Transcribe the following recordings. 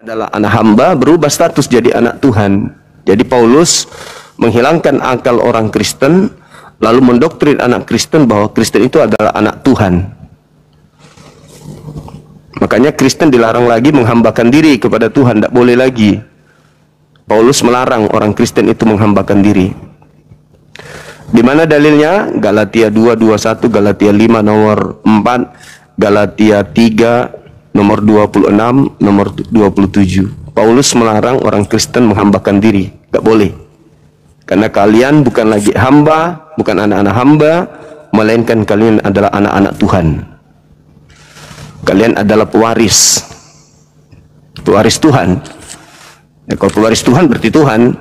adalah anak hamba berubah status jadi anak Tuhan. Jadi Paulus menghilangkan akal orang Kristen, lalu mendoktrin anak Kristen bahwa Kristen itu adalah anak Tuhan. Makanya Kristen dilarang lagi menghambakan diri kepada Tuhan, tidak boleh lagi. Paulus melarang orang Kristen itu menghambakan diri. Di mana dalilnya? Galatia 2:21, Galatia 5 nomor 4, Galatia 3 nomor 26, nomor 27. Paulus melarang orang Kristen menghambakan diri, tidak boleh. Karena kalian bukan lagi hamba, bukan anak-anak hamba, melainkan kalian adalah anak-anak Tuhan. Kalian adalah pewaris, pewaris Tuhan. Ya, kalau pewaris Tuhan berarti Tuhan.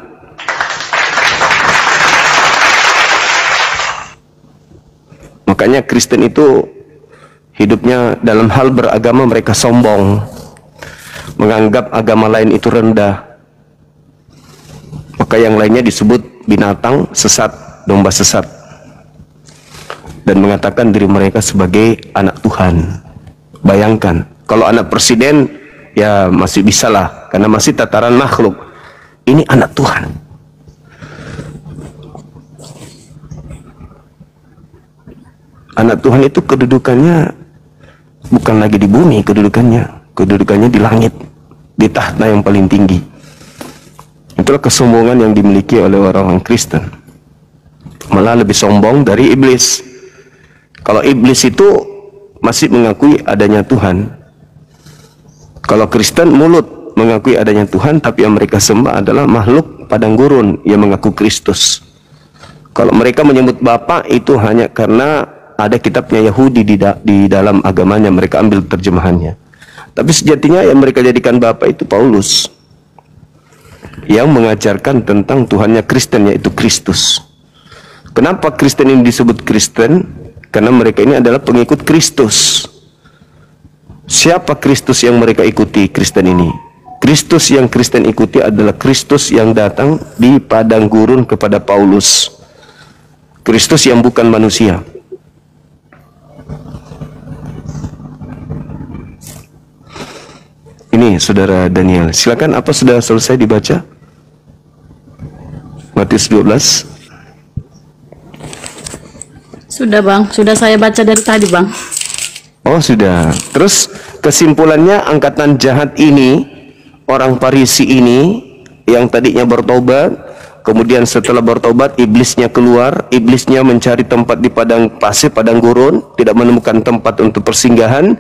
Makanya Kristen itu hidupnya dalam hal beragama mereka sombong, menganggap agama lain itu rendah. Maka yang lainnya disebut binatang sesat, domba sesat, dan mengatakan diri mereka sebagai anak Tuhan. Bayangkan, kalau anak presiden ya masih bisa lah, karena masih tataran makhluk. Ini anak Tuhan. Anak Tuhan itu kedudukannya bukan lagi di bumi, kedudukannya di langit, di tahta yang paling tinggi. Itulah kesombongan yang dimiliki oleh orang-orang Kristen. Malah lebih sombong dari iblis. Kalau iblis itu masih mengakui adanya Tuhan. Kalau Kristen mulut mengakui adanya Tuhan, tapi yang mereka sembah adalah makhluk padang gurun yang mengaku Kristus. Kalau mereka menyebut Bapa itu hanya karena ada kitabnya Yahudi di dalam agamanya, mereka ambil terjemahannya. Tapi sejatinya yang mereka jadikan Bapa itu Paulus, yang mengajarkan tentang Tuhannya Kristen, yaitu Kristus. Kenapa Kristen ini disebut Kristen? Karena mereka ini adalah pengikut Kristus. Siapa Kristus yang mereka ikuti Kristen ini? Kristus yang Kristen ikuti adalah Kristus yang datang di padang gurun kepada Paulus. Kristus yang bukan manusia. Ini saudara Daniel, silakan, apa sudah selesai dibaca? Matius 12. Sudah bang, sudah saya baca dari tadi bang. Oh sudah. Terus kesimpulannya, angkatan jahat ini, orang Farisi ini yang tadinya bertobat, kemudian setelah bertobat iblisnya keluar, iblisnya mencari tempat di padang pasir, padang gurun, tidak menemukan tempat untuk persinggahan.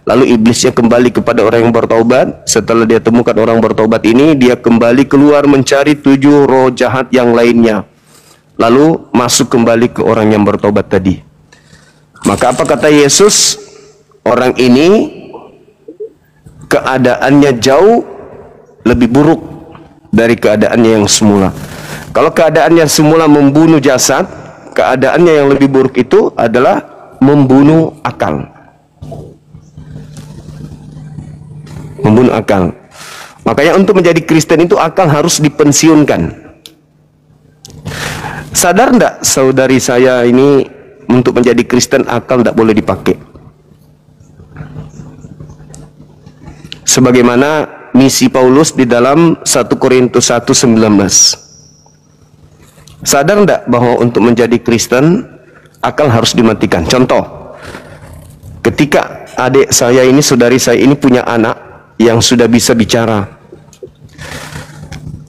Lalu iblisnya kembali kepada orang yang bertobat. Setelah dia temukan orang bertobat ini, dia kembali keluar mencari 7 roh jahat yang lainnya. Lalu masuk kembali ke orang yang bertobat tadi. Maka apa kata Yesus? Orang ini keadaannya jauh lebih buruk dari keadaannya yang semula. Kalau keadaannya semula membunuh jasad, keadaannya yang lebih buruk itu adalah membunuh akal. Membunuh akal. Makanya untuk menjadi Kristen itu akal harus dipensiunkan. Sadar enggak saudari saya ini, untuk menjadi Kristen akal tidak boleh dipakai. Sebagaimana misi Paulus di dalam 1 Korintus 1:19. Sadar enggak bahwa untuk menjadi Kristen akal harus dimatikan? Contoh, ketika adik saya ini, saudari saya ini punya anak yang sudah bisa bicara,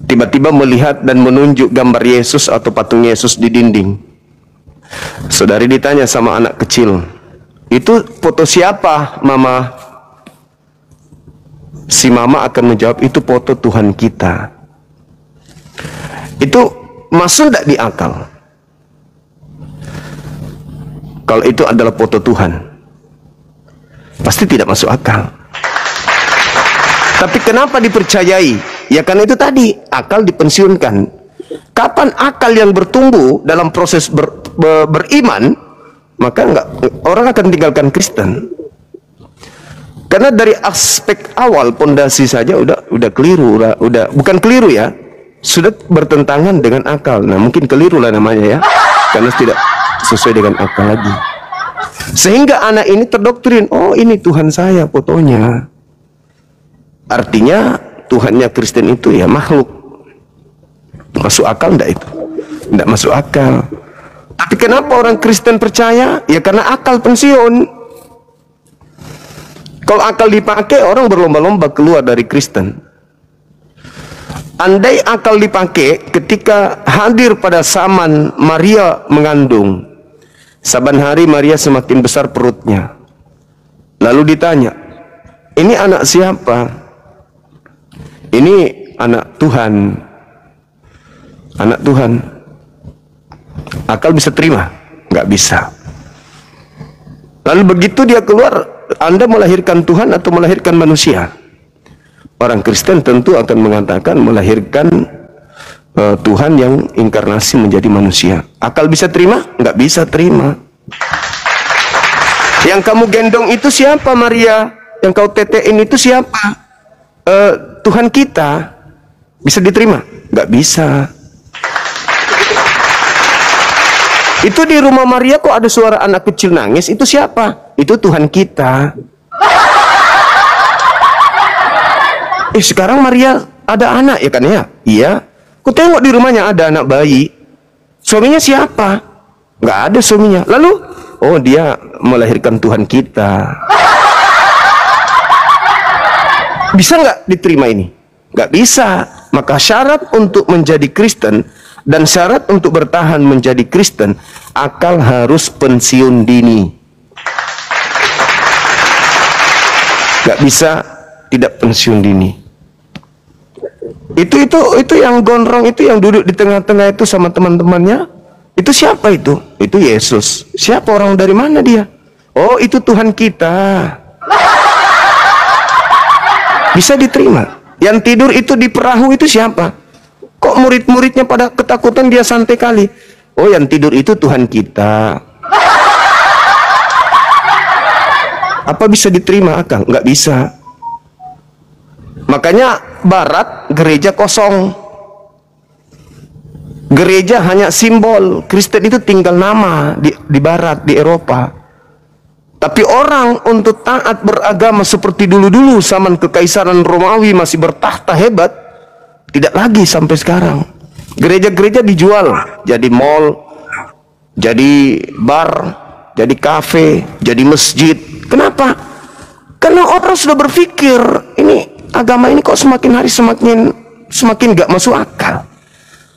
tiba-tiba melihat dan menunjuk gambar Yesus atau patung Yesus di dinding. Saudari ditanya sama anak kecil, itu foto siapa mama? Si mama akan menjawab, itu foto Tuhan kita. Itu masuk tidak di akal? Kalau itu adalah foto Tuhan, pasti tidak masuk akal. Tapi kenapa dipercayai? Ya karena itu tadi, akal dipensiunkan. Kapan akal yang bertumbuh dalam proses beriman, maka orang akan tinggalkan Kristen. Karena dari aspek awal pondasi saja udah keliru, udah bukan keliru ya, sudah bertentangan dengan akal. Nah mungkin keliru lah namanya ya, karena tidak sesuai dengan akal lagi. Sehingga anak ini terdoktrin, oh ini Tuhan saya fotonya. Artinya Tuhannya Kristen itu ya makhluk. Masuk akal enggak itu? Enggak masuk akal. Tapi kenapa orang Kristen percaya? Ya karena akal pensiun. Kalau akal dipakai, orang berlomba-lomba keluar dari Kristen. Andai akal dipakai ketika hadir pada zaman Maria mengandung, saban hari Maria semakin besar perutnya. Lalu ditanya, ini anak siapa? Ini anak Tuhan. Anak Tuhan. Akal bisa terima? Nggak bisa. Lalu begitu dia keluar, Anda melahirkan Tuhan atau melahirkan manusia? Orang Kristen tentu akan mengatakan melahirkan Tuhan yang inkarnasi menjadi manusia. Akal bisa terima? Nggak bisa terima. Yang kamu gendong itu siapa, Maria? Yang kau tetein itu siapa? Tuhan kita. Bisa diterima? Nggak bisa. Itu di rumah Maria kok ada suara anak kecil nangis? Itu siapa? Itu Tuhan kita. Sekarang Maria ada anak ya kan ya? Iya. Ku tengok di rumahnya ada anak bayi. Suaminya siapa? Nggak ada suaminya. Lalu, oh dia melahirkan Tuhan kita. Bisa nggak diterima ini? Nggak bisa. Maka syarat untuk menjadi Kristen dan syarat untuk bertahan menjadi Kristen, akal harus pensiun dini. Nggak bisa tidak pensiun dini. Itu yang gondrong itu yang duduk di tengah-tengah itu sama teman-temannya. Itu siapa itu? Itu Yesus. Siapa, orang dari mana dia? Oh, itu Tuhan kita. Bisa diterima. Yang tidur itu di perahu itu siapa? Kok murid-muridnya pada ketakutan, dia santai kali. Oh, yang tidur itu Tuhan kita. Apa bisa diterima akal? Nggak bisa. Makanya Barat gereja kosong. Gereja hanya simbol. Kristen itu tinggal nama di Barat, di Eropa. Tapi orang untuk taat beragama seperti dulu-dulu zaman Kekaisaran Romawi masih bertahta hebat, tidak lagi sampai sekarang. Gereja-gereja dijual jadi mall, jadi bar, jadi kafe, jadi masjid. Kenapa? Karena orang sudah berpikir, ini agama ini kok semakin hari semakin gak masuk akal.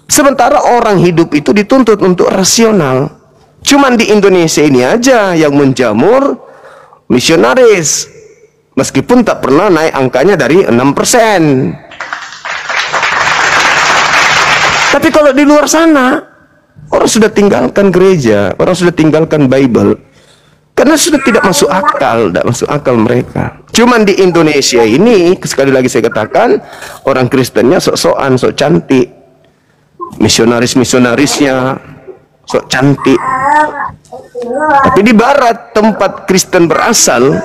Sementara orang hidup itu dituntut untuk rasional. Cuman di Indonesia ini aja yang menjamur misionaris. Meskipun tak pernah naik angkanya dari 6%. Tapi kalau di luar sana, orang sudah tinggalkan gereja, orang sudah tinggalkan Bible. Karena sudah tidak masuk akal mereka. Cuman di Indonesia ini, sekali lagi saya katakan, orang Kristennya sok-sokan, sok cantik. Misionaris-misionarisnya sok cantik. Tapi di Barat, tempat Kristen berasal,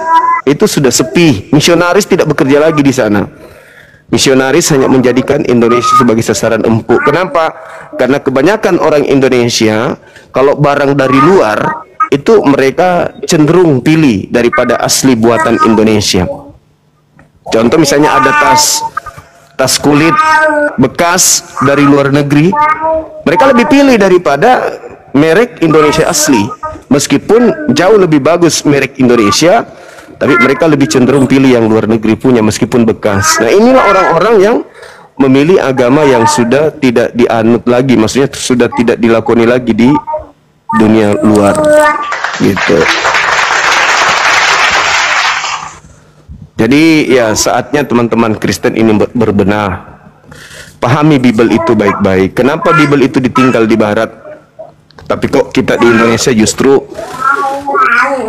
itu sudah sepi. Misionaris tidak bekerja lagi di sana. Misionaris hanya menjadikan Indonesia sebagai sasaran empuk. Kenapa? Karena kebanyakan orang Indonesia, kalau barang dari luar, itu mereka cenderung pilih daripada asli buatan Indonesia. Contoh misalnya ada tas kulit bekas dari luar negeri, mereka lebih pilih daripada merek Indonesia asli. Meskipun jauh lebih bagus merek Indonesia, tapi mereka lebih cenderung pilih yang luar negeri punya meskipun bekas. Nah, inilah orang-orang yang memilih agama yang sudah tidak dianut lagi, maksudnya sudah tidak dilakoni lagi di dunia luar gitu. Jadi ya saatnya teman-teman Kristen ini berbenah. Pahami Bible itu baik-baik. Kenapa Bible itu ditinggal di Barat, tapi kok kita di Indonesia justru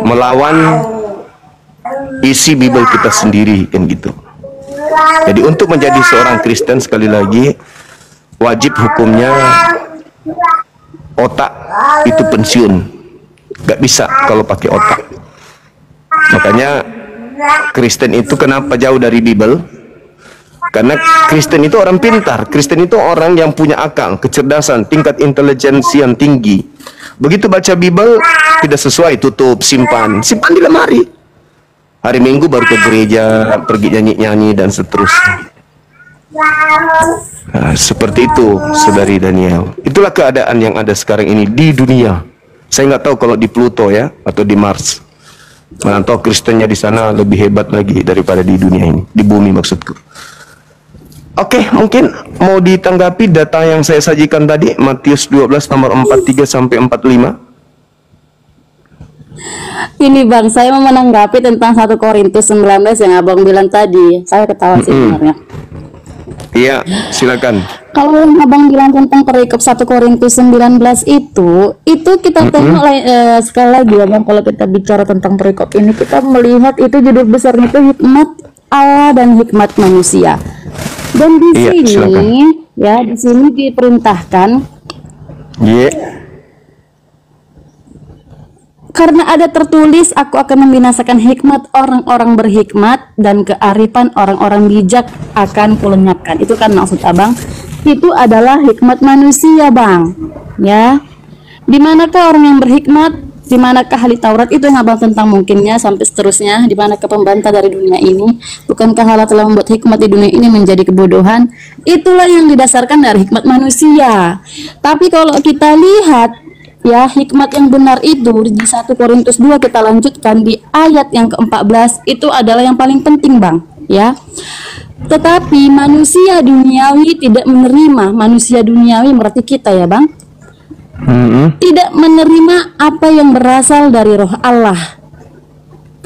melawan isi Bible kita sendiri kan gitu. Jadi untuk menjadi seorang Kristen, sekali lagi, wajib hukumnya otak itu pensiun. Gak bisa kalau pakai otak. Makanya Kristen itu kenapa jauh dari Bible? Karena Kristen itu orang pintar. Kristen itu orang yang punya akal, kecerdasan, tingkat intelijensi yang tinggi. Begitu baca Bible tidak sesuai, tutup, simpan di lemari. Hari Minggu baru ke gereja, pergi nyanyi-nyanyi dan seterusnya. Nah, seperti itu, saudari Daniel. Itulah keadaan yang ada sekarang ini di dunia. Saya nggak tahu kalau di Pluto ya, atau di Mars. Mana tahu Kristennya di sana lebih hebat lagi daripada di dunia ini, di bumi maksudku. Oke, mungkin mau ditanggapi data yang saya sajikan tadi, Matius 12 nomor 43 sampai 45. Ini Bang, saya mau menanggapi tentang 1 Korintus 19 yang Abang bilang tadi. Saya ketawa sih sebenarnya. Iya, silakan. Kalau yang Abang bilang tentang perikop 1 Korintus 19 itu kita tengok sekali lagi ya Bang, kalau kita bicara tentang perikop ini, kita melihat itu judul besarnya itu hikmat Allah dan hikmat manusia. Dan di Iya, sini silakan. ya, di sini diperintahkan karena ada tertulis, aku akan membinasakan hikmat orang-orang berhikmat dan kearifan orang-orang bijak akan kulenyapkan. Itu kan maksud Abang. Itu adalah hikmat manusia, Bang. Ya. Di manakah orang yang berhikmat? Di manakah ahli Taurat? Itu yang Abang tentang mungkinnya sampai seterusnya. Di manakah pembantah dari dunia ini? Bukankah Allah telah membuat hikmat di dunia ini menjadi kebodohan? Itulah yang didasarkan dari hikmat manusia. Tapi kalau kita lihat ya, hikmat yang benar itu di 1 Korintus 2 kita lanjutkan di ayat yang ke-14 itu adalah yang paling penting Bang, ya. Tetapi manusia duniawi tidak menerima, manusia duniawi berarti kita ya Bang, tidak menerima apa yang berasal dari roh Allah.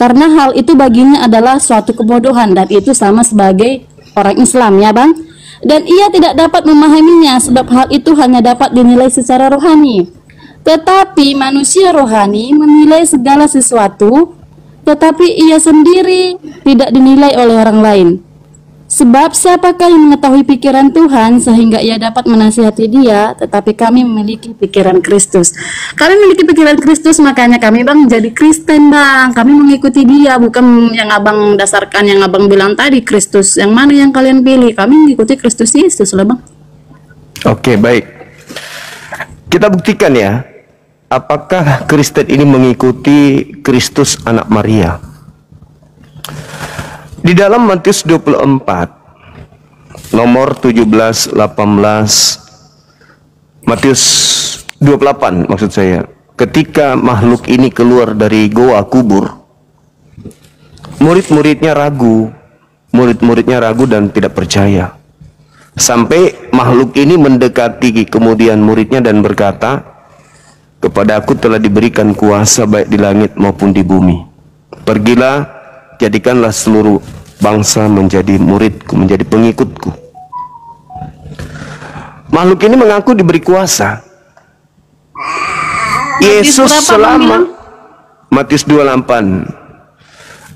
Karena hal itu baginya adalah suatu kebodohan dan itu sama sebagai orang Islam ya Bang. Dan ia tidak dapat memahaminya sebab hal itu hanya dapat dinilai secara rohani. Tetapi manusia rohani menilai segala sesuatu, tetapi ia sendiri tidak dinilai oleh orang lain. Sebab siapakah yang mengetahui pikiran Tuhan sehingga ia dapat menasihati dia, tetapi kami memiliki pikiran Kristus. Kami memiliki pikiran Kristus, makanya kami Bang jadi Kristen Bang. Kami mengikuti dia, bukan yang Abang dasarkan, yang Abang bilang tadi Kristus. Yang mana yang kalian pilih? Kami mengikuti Kristus Yesus lah Bang. Oke, baik. Kita buktikan ya, apakah Kristen ini mengikuti Kristus anak Maria. Di dalam Matius 24 nomor 17, 18, Matius 28 maksud saya, ketika makhluk ini keluar dari goa kubur, murid-muridnya ragu dan tidak percaya. Sampai makhluk ini mendekati kemudian muridnya dan berkata, kepada aku telah diberikan kuasa baik di langit maupun di bumi. Pergilah, jadikanlah seluruh bangsa menjadi muridku, menjadi pengikutku. Makhluk ini mengaku diberi kuasa. Yesus selama Matius 28.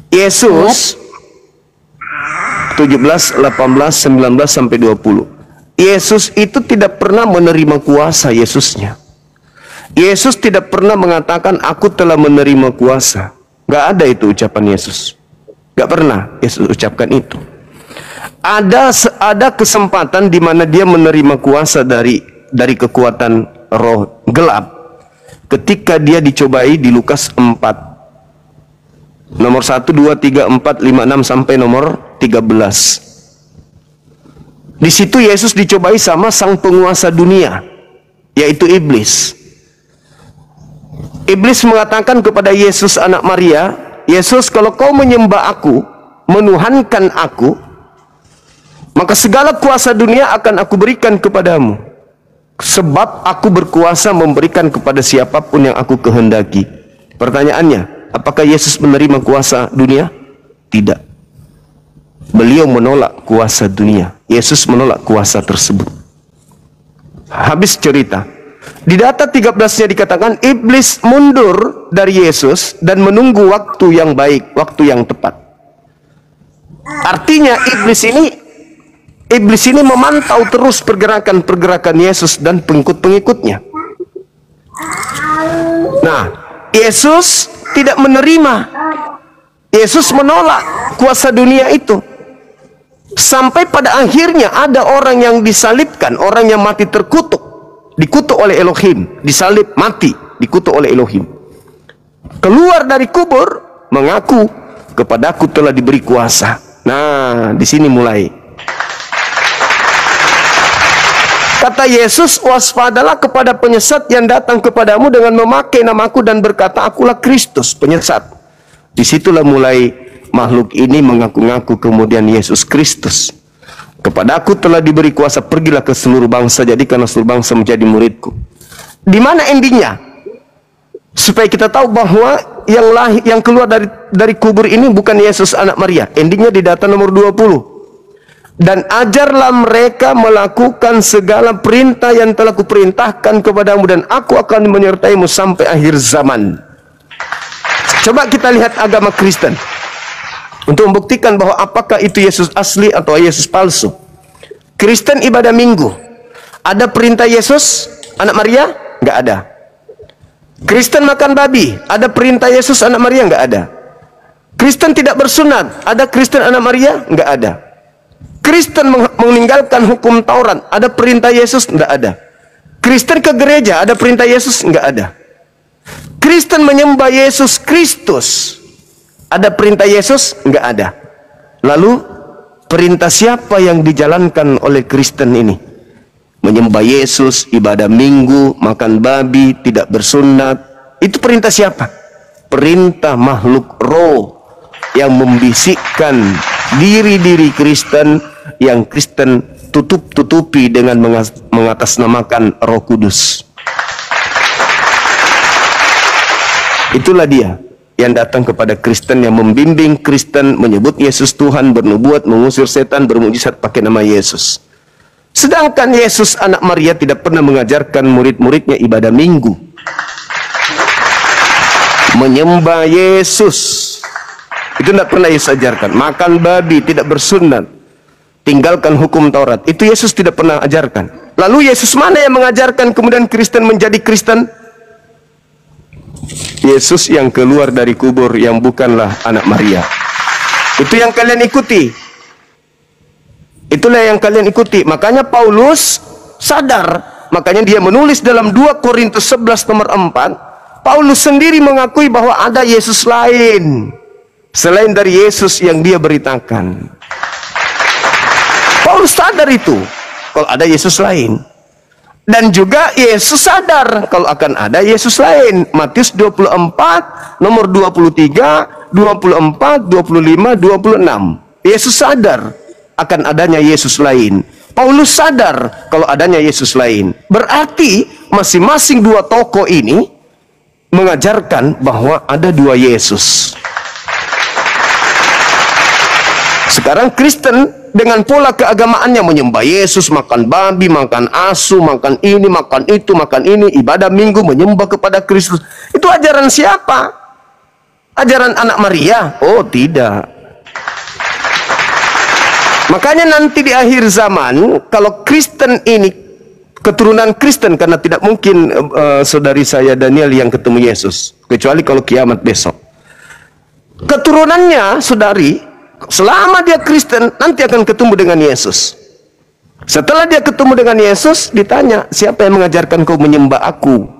Yesus 17, 18, 19 sampai 20. Yesus itu tidak pernah menerima kuasa Yesusnya. Yesus tidak pernah mengatakan aku telah menerima kuasa. Gak ada itu ucapan Yesus. Gak pernah Yesus ucapkan itu. Ada kesempatan di mana dia menerima kuasa dari kekuatan roh gelap ketika dia dicobai di Lukas 4 nomor 1, 2, 3, 4, 5, 6 sampai nomor 13. Di situ Yesus dicobai sama sang penguasa dunia, yaitu iblis. Iblis mengatakan kepada Yesus anak Maria, Yesus, kalau kau menyembah aku, menuhankan aku, maka segala kuasa dunia akan aku berikan kepadamu. Sebab aku berkuasa memberikan kepada siapapun yang aku kehendaki. Pertanyaannya, apakah Yesus menerima kuasa dunia? Tidak. Beliau menolak kuasa dunia. Yesus menolak kuasa tersebut. Habis cerita. Di data 13-nya dikatakan iblis mundur dari Yesus dan menunggu waktu yang baik, waktu yang tepat. Artinya iblis ini memantau terus pergerakan Yesus dan pengikut-pengikutnya. Nah, Yesus tidak menerima. Yesus menolak kuasa dunia itu. Sampai pada akhirnya ada orang yang disalibkan, orang yang mati terkutuk. Dikutuk oleh Elohim, disalib, mati, dikutuk oleh Elohim. Keluar dari kubur, mengaku kepadaku telah diberi kuasa. Nah, di sini mulai. Kata Yesus, waspadalah kepada penyesat yang datang kepadamu dengan memakai namaku dan berkata, akulah Kristus, penyesat. Disitulah mulai makhluk ini mengaku-ngaku kemudian Yesus Kristus. Kepada aku telah diberi kuasa, pergilah ke seluruh bangsa, jadikanlah seluruh bangsa menjadi muridku. Di mana endingnya? Supaya kita tahu bahwa yang keluar dari kubur ini bukan Yesus anak Maria. Endingnya di data nomor 20. Dan ajarlah mereka melakukan segala perintah yang telah kuperintahkan kepadamu, dan aku akan menyertaimu sampai akhir zaman. Coba kita lihat agama Kristen untuk membuktikan bahwa apakah itu Yesus asli atau Yesus palsu. Kristen ibadah minggu, ada perintah Yesus anak Maria? Nggak ada. Kristen makan babi, ada perintah Yesus anak Maria? Nggak ada. Kristen tidak bersunat, ada Kristen anak Maria? Nggak ada. Kristen meninggalkan hukum Taurat, ada perintah Yesus? Nggak ada. Kristen ke gereja, ada perintah Yesus? Nggak ada. Kristen menyembah Yesus Kristus, ada perintah Yesus? Nggak ada. Lalu perintah siapa yang dijalankan oleh Kristen ini? Menyembah Yesus, ibadah minggu, makan babi, tidak bersunat. Itu perintah siapa? Perintah makhluk roh yang membisikkan diri-diri Kristen, yang Kristen tutup-tutupi dengan mengatasnamakan Roh Kudus. Itulah dia yang datang kepada Kristen, yang membimbing Kristen menyebut Yesus Tuhan, bernubuat, mengusir setan, bermujizat pakai nama Yesus. Sedangkan Yesus anak Maria tidak pernah mengajarkan murid-muridnya ibadah minggu, menyembah Yesus. Itu tidak pernah Yesus ajarkan. Makan babi, tidak bersunat, tinggalkan hukum Taurat, itu Yesus tidak pernah ajarkan. Lalu Yesus mana yang mengajarkan kemudian Kristen menjadi Kristen? Yesus yang keluar dari kubur, yang bukanlah anak Maria. Itu yang kalian ikuti. Itulah yang kalian ikuti. Makanya Paulus sadar, makanya dia menulis dalam 2 Korintus 11 nomor 4, Paulus sendiri mengakui bahwa ada Yesus lain selain dari Yesus yang dia beritakan. Paulus sadar itu, kalau ada Yesus lain. Dan juga Yesus sadar kalau akan ada Yesus lain. Matius 24 nomor 23, 24, 25, 26. Yesus sadar akan adanya Yesus lain. Paulus sadar kalau adanya Yesus lain. Berarti masing-masing dua tokoh ini mengajarkan bahwa ada dua Yesus. Sekarang Kristen dengan pola keagamaannya menyembah Yesus, makan babi, makan asu, makan ini, makan itu, makan ini, ibadah minggu, menyembah kepada Kristus. Itu ajaran siapa? Ajaran anak Maria? Oh, tidak. Makanya nanti di akhir zaman, kalau Kristen ini keturunan Kristen, karena tidak mungkin saudari saya Daniel yang ketemu Yesus, kecuali kalau kiamat besok. Keturunannya, saudari, selama dia Kristen, nanti akan ketemu dengan Yesus. Setelah dia ketemu dengan Yesus, ditanya, siapa yang mengajarkan kau menyembah aku?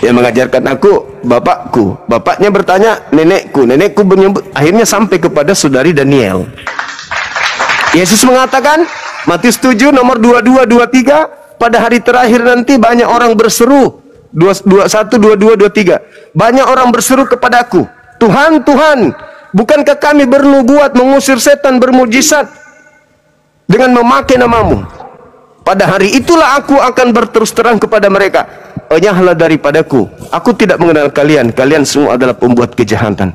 Yang mengajarkan aku, bapakku. Bapaknya bertanya, nenekku. Nenekku menyebut, akhirnya sampai kepada saudari Daniel. Yesus mengatakan, Matius 7 nomor 22, 23, pada hari terakhir nanti banyak orang berseru, 21, 22, 23, banyak orang berseru kepadaku, Tuhan, Tuhan, bukankah kami bernubuat, mengusir setan, bermujizat dengan memakai namamu? Pada hari itulah aku akan berterus terang kepada mereka, enyahlah daripadaku, aku tidak mengenal kalian, kalian semua adalah pembuat kejahatan.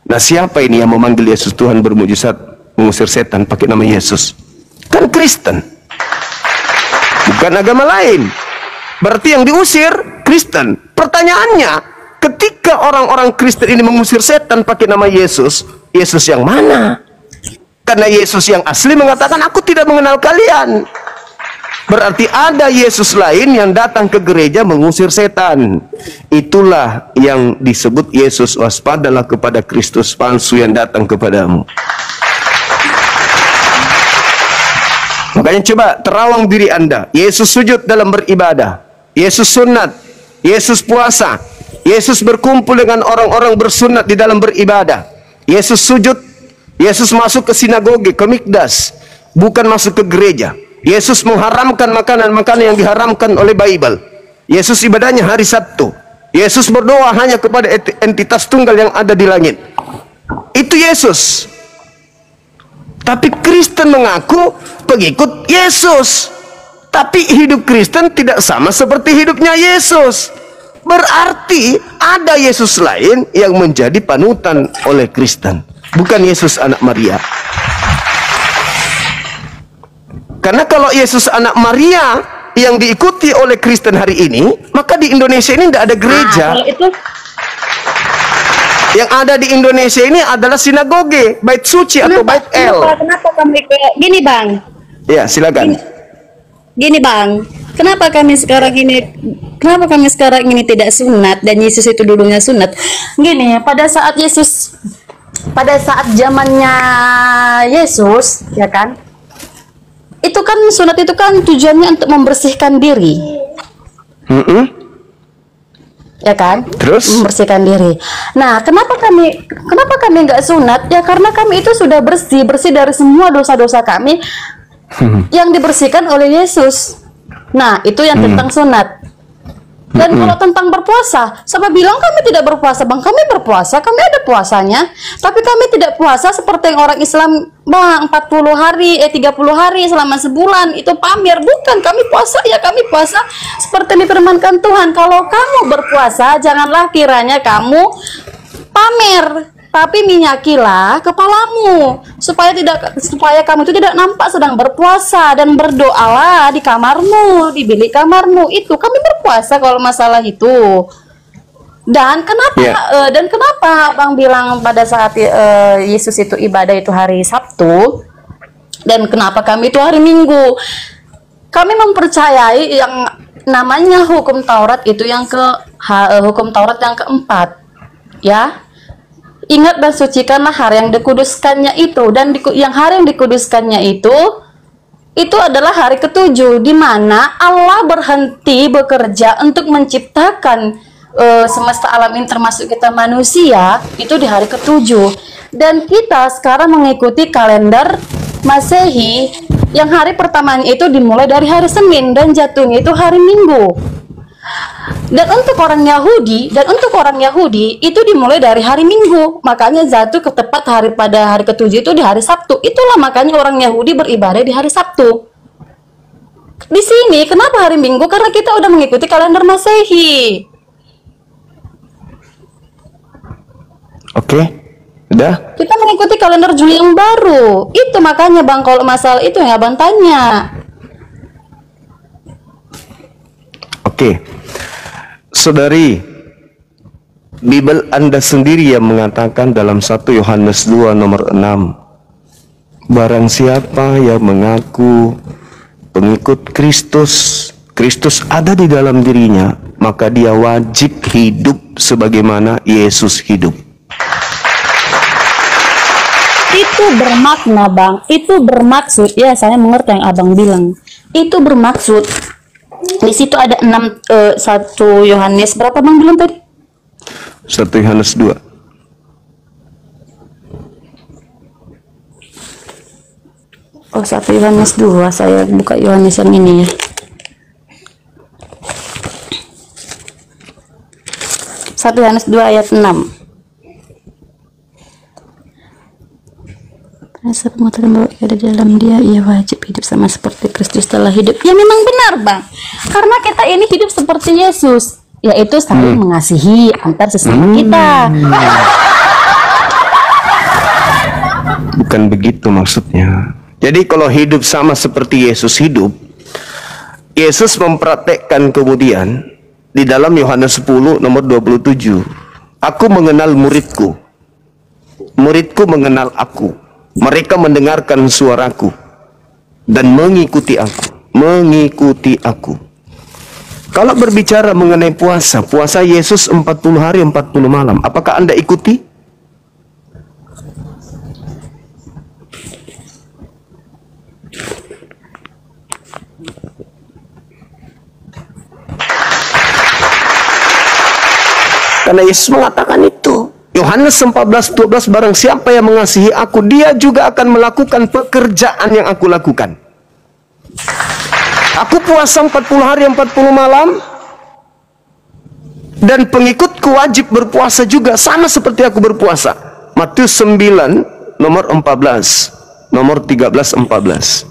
Nah, siapa ini yang memanggil Yesus Tuhan, bermujizat, mengusir setan pakai nama Yesus? Kan Kristen, bukan agama lain. Berarti yang diusir Kristen. Pertanyaannya, ketika orang-orang Kristen ini mengusir setan pakai nama Yesus, Yesus yang mana? Karena Yesus yang asli mengatakan, aku tidak mengenal kalian. Berarti ada Yesus lain yang datang ke gereja mengusir setan. Itulah yang disebut Yesus, waspadalah kepada Kristus palsu yang datang kepadamu. Makanya coba terawang diri Anda. Yesus sujud dalam beribadah, Yesus sunat, Yesus puasa, Yesus berkumpul dengan orang-orang bersunat di dalam beribadah, Yesus sujud, Yesus masuk ke sinagoge, ke mikdas, bukan masuk ke gereja. Yesus mengharamkan makanan-makanan yang diharamkan oleh Bible. Yesus ibadahnya hari Sabtu. Yesus berdoa hanya kepada entitas tunggal yang ada di langit. Itu Yesus. Tapi Kristen mengaku pengikut Yesus. Tapi hidup Kristen tidak sama seperti hidupnya Yesus. Berarti ada Yesus lain yang menjadi panutan oleh Kristen, bukan Yesus anak Maria. Karena kalau Yesus anak Maria yang diikuti oleh Kristen hari ini, maka di Indonesia ini tidak ada gereja. Kalau itu yang ada di Indonesia ini adalah sinagoge, bait suci atau bait El. Kenapa kami gini bang? Ya, silakan. Gini bang, kenapa kami sekarang ini tidak sunat dan Yesus itu dulunya sunat? Gini, pada saat zamannya Yesus, ya kan? Itu kan sunat itu kan tujuannya untuk membersihkan diri, ya kan? Terus Membersihkan diri. Nah, kenapa kami nggak sunat? Ya karena kami itu sudah bersih dari semua dosa-dosa kami yang dibersihkan oleh Yesus. Nah, itu yang tentang sunat. Dan kalau tentang berpuasa, siapa bilang kami tidak berpuasa, bang? Kami berpuasa, kami ada puasanya. Tapi kami tidak puasa seperti yang orang Islam, bang, 40 hari, 30 hari selama sebulan, itu pamer. Bukan, kami puasa, ya kami puasa seperti difirmankan Tuhan. Kalau kamu berpuasa, janganlah kiranya kamu pamer, tapi minyakilah kepalamu supaya kamu itu tidak nampak sedang berpuasa, dan berdoalah di kamarmu, di bilik kamarmu. Itu kami berpuasa kalau masalah itu. Dan kenapa bang bilang pada saat Yesus itu ibadah itu hari Sabtu, dan kenapa kami itu hari Minggu? Kami mempercayai yang namanya hukum Taurat itu hukum Taurat yang keempat, ya. Ingat dan sucikanlah hari yang dikuduskannya itu, dan yang hari yang dikuduskannya itu adalah hari ketujuh, di mana Allah berhenti bekerja untuk menciptakan semesta alam ini termasuk kita manusia itu di hari ketujuh. Dan kita sekarang mengikuti kalender Masehi yang hari pertamanya itu dimulai dari hari Senin dan jatuhnya itu hari Minggu. Dan untuk orang Yahudi itu dimulai dari hari Minggu, makanya jatuh ke tepat pada hari ketujuh itu di hari Sabtu. Itulah makanya orang Yahudi beribadah di hari Sabtu. Di sini kenapa hari Minggu? Karena kita udah mengikuti kalender Masehi. Oke, udah. Kita mengikuti kalender Juli yang baru. Itu makanya bang, kalau masalah itu yang abang tanya. Oke, saudari, Bible Anda sendiri yang mengatakan dalam 1 Yohanes 2 nomor 6, barang siapa yang mengaku pengikut Kristus ada di dalam dirinya, maka dia wajib hidup sebagaimana Yesus hidup. Itu bermakna bang, itu bermaksud, ya saya mengerti yang abang bilang. Itu bermaksud, di situ ada 1 Yohanes berapa bang bilang tadi? 1 Yohanes 2. Oh, 1 Yohanes 2, saya buka Yohanes yang ini ya. 1 Yohanes 2 ayat 6. Rasa mengatakan bahwa ada di dalam dia, ia wajib hidup sama seperti Kristus telah hidup. Ya memang benar bang, karena kita ini hidup seperti Yesus, yaitu saling mengasihi antar sesama kita. Bukan begitu maksudnya. Jadi kalau hidup sama seperti Yesus hidup, Yesus mempraktekkan kemudian di dalam Yohanes 10 nomor 27, aku mengenal muridku, muridku mengenal aku, mereka mendengarkan suaraku dan mengikuti aku. Kalau berbicara mengenai puasa Yesus 40 hari 40 malam, apakah Anda ikuti? Karena Yesus mengatakan itu. Yohanes 14:12, barang siapa yang mengasihi aku, dia juga akan melakukan pekerjaan yang aku lakukan. Aku puasa 40 hari 40 malam, dan pengikutku wajib berpuasa juga sama seperti aku berpuasa. Matius 9 nomor 14, nomor 13 14.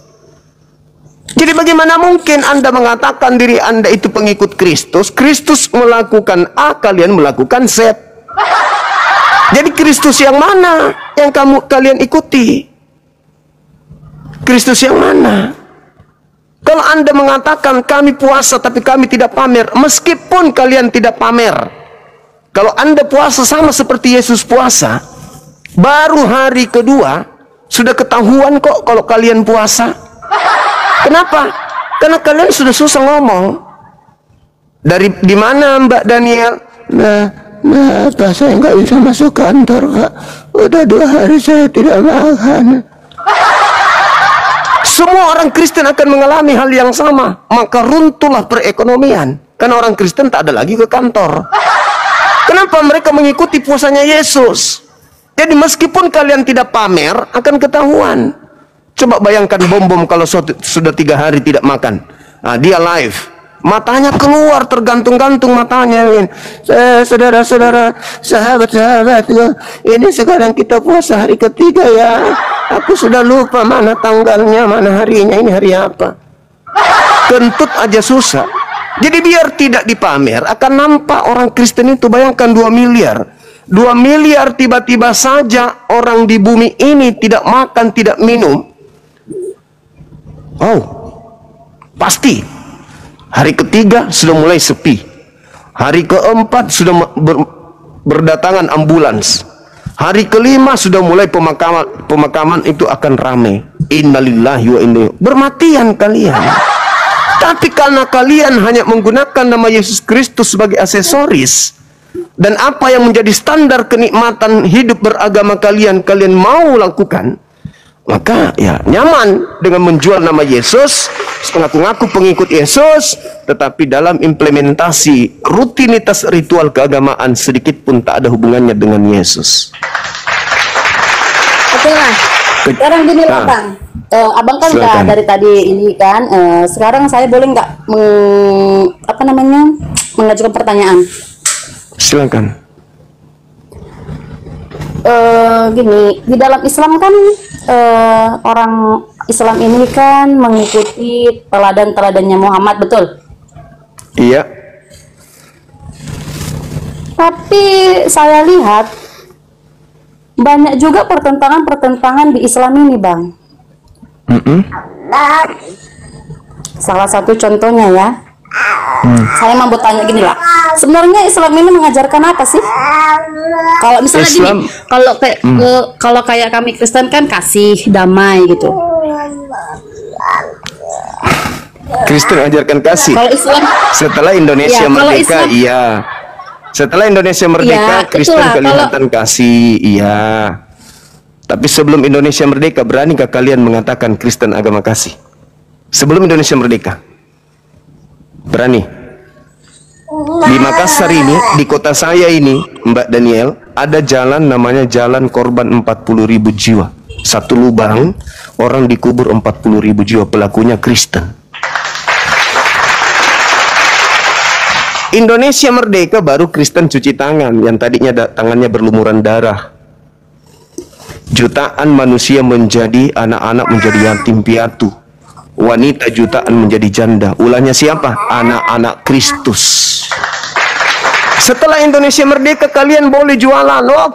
Jadi bagaimana mungkin Anda mengatakan diri Anda itu pengikut Kristus? Kristus melakukan A, kalian melakukan Z. Jadi Kristus yang mana yang kalian ikuti? Kristus yang mana? Kalau Anda mengatakan kami puasa tapi kami tidak pamer, meskipun kalian tidak pamer, kalau Anda puasa sama seperti Yesus puasa, baru hari kedua sudah ketahuan kok kalau kalian puasa. Kenapa? Karena kalian sudah susah ngomong. Di mana Mbak Daniel? Pak, saya nggak bisa masuk kantor, Pak. Udah 2 hari saya tidak makan. Semua orang Kristen akan mengalami hal yang sama. Maka runtuhlah perekonomian. Karena orang Kristen tak ada lagi ke kantor. Kenapa? Mereka mengikuti puasanya Yesus. Jadi meskipun kalian tidak pamer, akan ketahuan. Coba bayangkan bom kalau sudah 3 hari tidak makan. Nah, dia live. Matanya keluar, tergantung-gantung matanya. Saudara-saudara, sahabat-sahabat, ini sekarang kita puasa hari ketiga ya. Aku sudah lupa mana tanggalnya, mana harinya, ini hari apa. Kentut aja susah. Jadi biar tidak dipamer, akan nampak orang Kristen itu, bayangkan 2 miliar. 2 miliar tiba-tiba saja orang di bumi ini tidak makan, tidak minum. Oh, pasti. Hari ketiga sudah mulai sepi. Hari keempat sudah berdatangan ambulans. Hari kelima sudah mulai pemakaman itu akan ramai. Innalillahi wa inna ilaihi. Bermatian kalian. Tapi karena kalian hanya menggunakan nama Yesus Kristus sebagai aksesoris, dan apa yang menjadi standar kenikmatan hidup beragama kalian mau lakukan, maka ya nyaman dengan menjual nama Yesus, mengaku-ngaku pengikut Yesus, tetapi dalam implementasi rutinitas ritual keagamaan sedikit pun tak ada hubungannya dengan Yesus. Oke lah. Sekarang gini lah Bang. Abang kan udah dari tadi ini kan. Sekarang saya boleh nggak mengajukan pertanyaan? Silakan. Gini, di dalam Islam kan orang Islam ini kan mengikuti teladan-teladannya Muhammad, betul? Iya. Tapi saya lihat banyak juga pertentangan-pertentangan di Islam ini, Bang. Salah satu contohnya ya, saya mau bertanya gini lah. Sebenarnya Islam ini mengajarkan apa sih? Kalau misalnya Islam, gini, kalau kayak kami Kristen kan kasih, damai gitu. Kristen ajarkan kasih. Kalau Islam Setelah Indonesia Ya, kalau merdeka, Islam- iya. Setelah Indonesia merdeka, Iya, Kristen itulah, kelihatan kasih, iya. Tapi sebelum Indonesia merdeka, beranikah kalian mengatakan Kristen agama kasih? Sebelum Indonesia merdeka, berani? Di Makassar ini, di kota saya ini, Mbak Daniel, ada jalan namanya Jalan Korban 40.000 jiwa. Satu lubang, orang dikubur 40.000 jiwa, pelakunya Kristen. Indonesia merdeka, baru Kristen cuci tangan, yang tadinya tangannya berlumuran darah. Jutaan manusia menjadi anak-anak menjadi yatim piatu. Wanita jutaan menjadi janda. Ulahnya siapa? Anak-anak Kristus. Setelah Indonesia merdeka, kalian boleh jualan. Oh,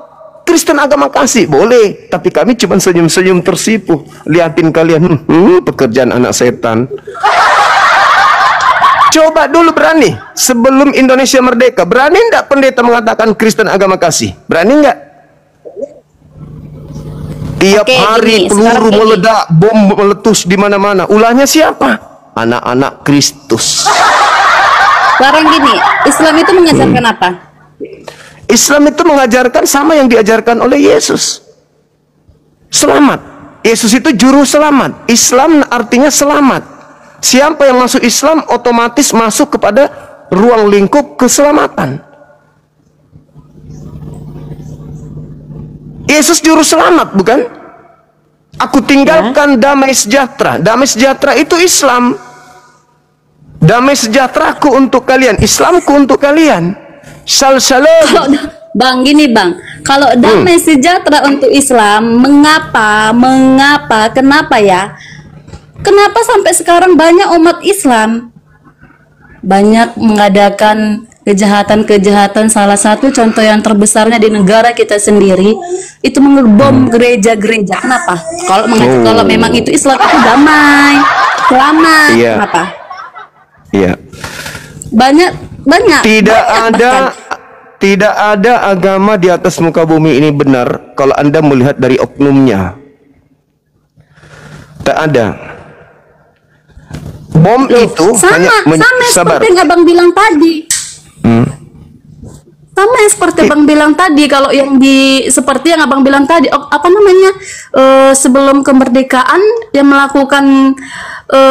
Kristen agama kasih, boleh. Tapi kami cuma senyum-senyum tersipu. Liatin kalian, pekerjaan anak setan. Coba dulu berani. Sebelum Indonesia merdeka, berani enggak pendeta mengatakan Kristen agama kasih? Berani enggak? Tiap hari peluru meledak, bom meletus di mana-mana. Ulahnya siapa? Anak-anak Kristus. sekarang gini, Islam itu mengajarkan apa? Islam itu mengajarkan sama yang diajarkan oleh Yesus. Selamat. Yesus itu juru selamat. Islam artinya selamat. Siapa yang masuk Islam otomatis masuk kepada ruang lingkup keselamatan. Yesus juru selamat, bukan? Aku tinggalkan damai sejahtera. Damai sejahtera itu Islam. Damai sejahteraku untuk kalian, Islamku untuk kalian. Salam. Kalau Bang, gini Bang, kalau damai sejahtera untuk Islam, kenapa ya? Kenapa sampai sekarang banyak umat Islam banyak mengadakan kejahatan-kejahatan? Salah satu contoh yang terbesarnya di negara kita sendiri itu mengebom gereja-gereja. Kenapa? Kalau memang itu Islam itu damai, selamat, Iya. kenapa? Iya. Banyak Tidak ada agama di atas muka bumi ini benar kalau Anda melihat dari oknumnya. Tak ada. Bom itu hanya sama sabar. seperti yang Abang bilang tadi. Sama seperti Abang bilang tadi, kalau yang seperti yang Abang bilang tadi, sebelum kemerdekaan yang melakukan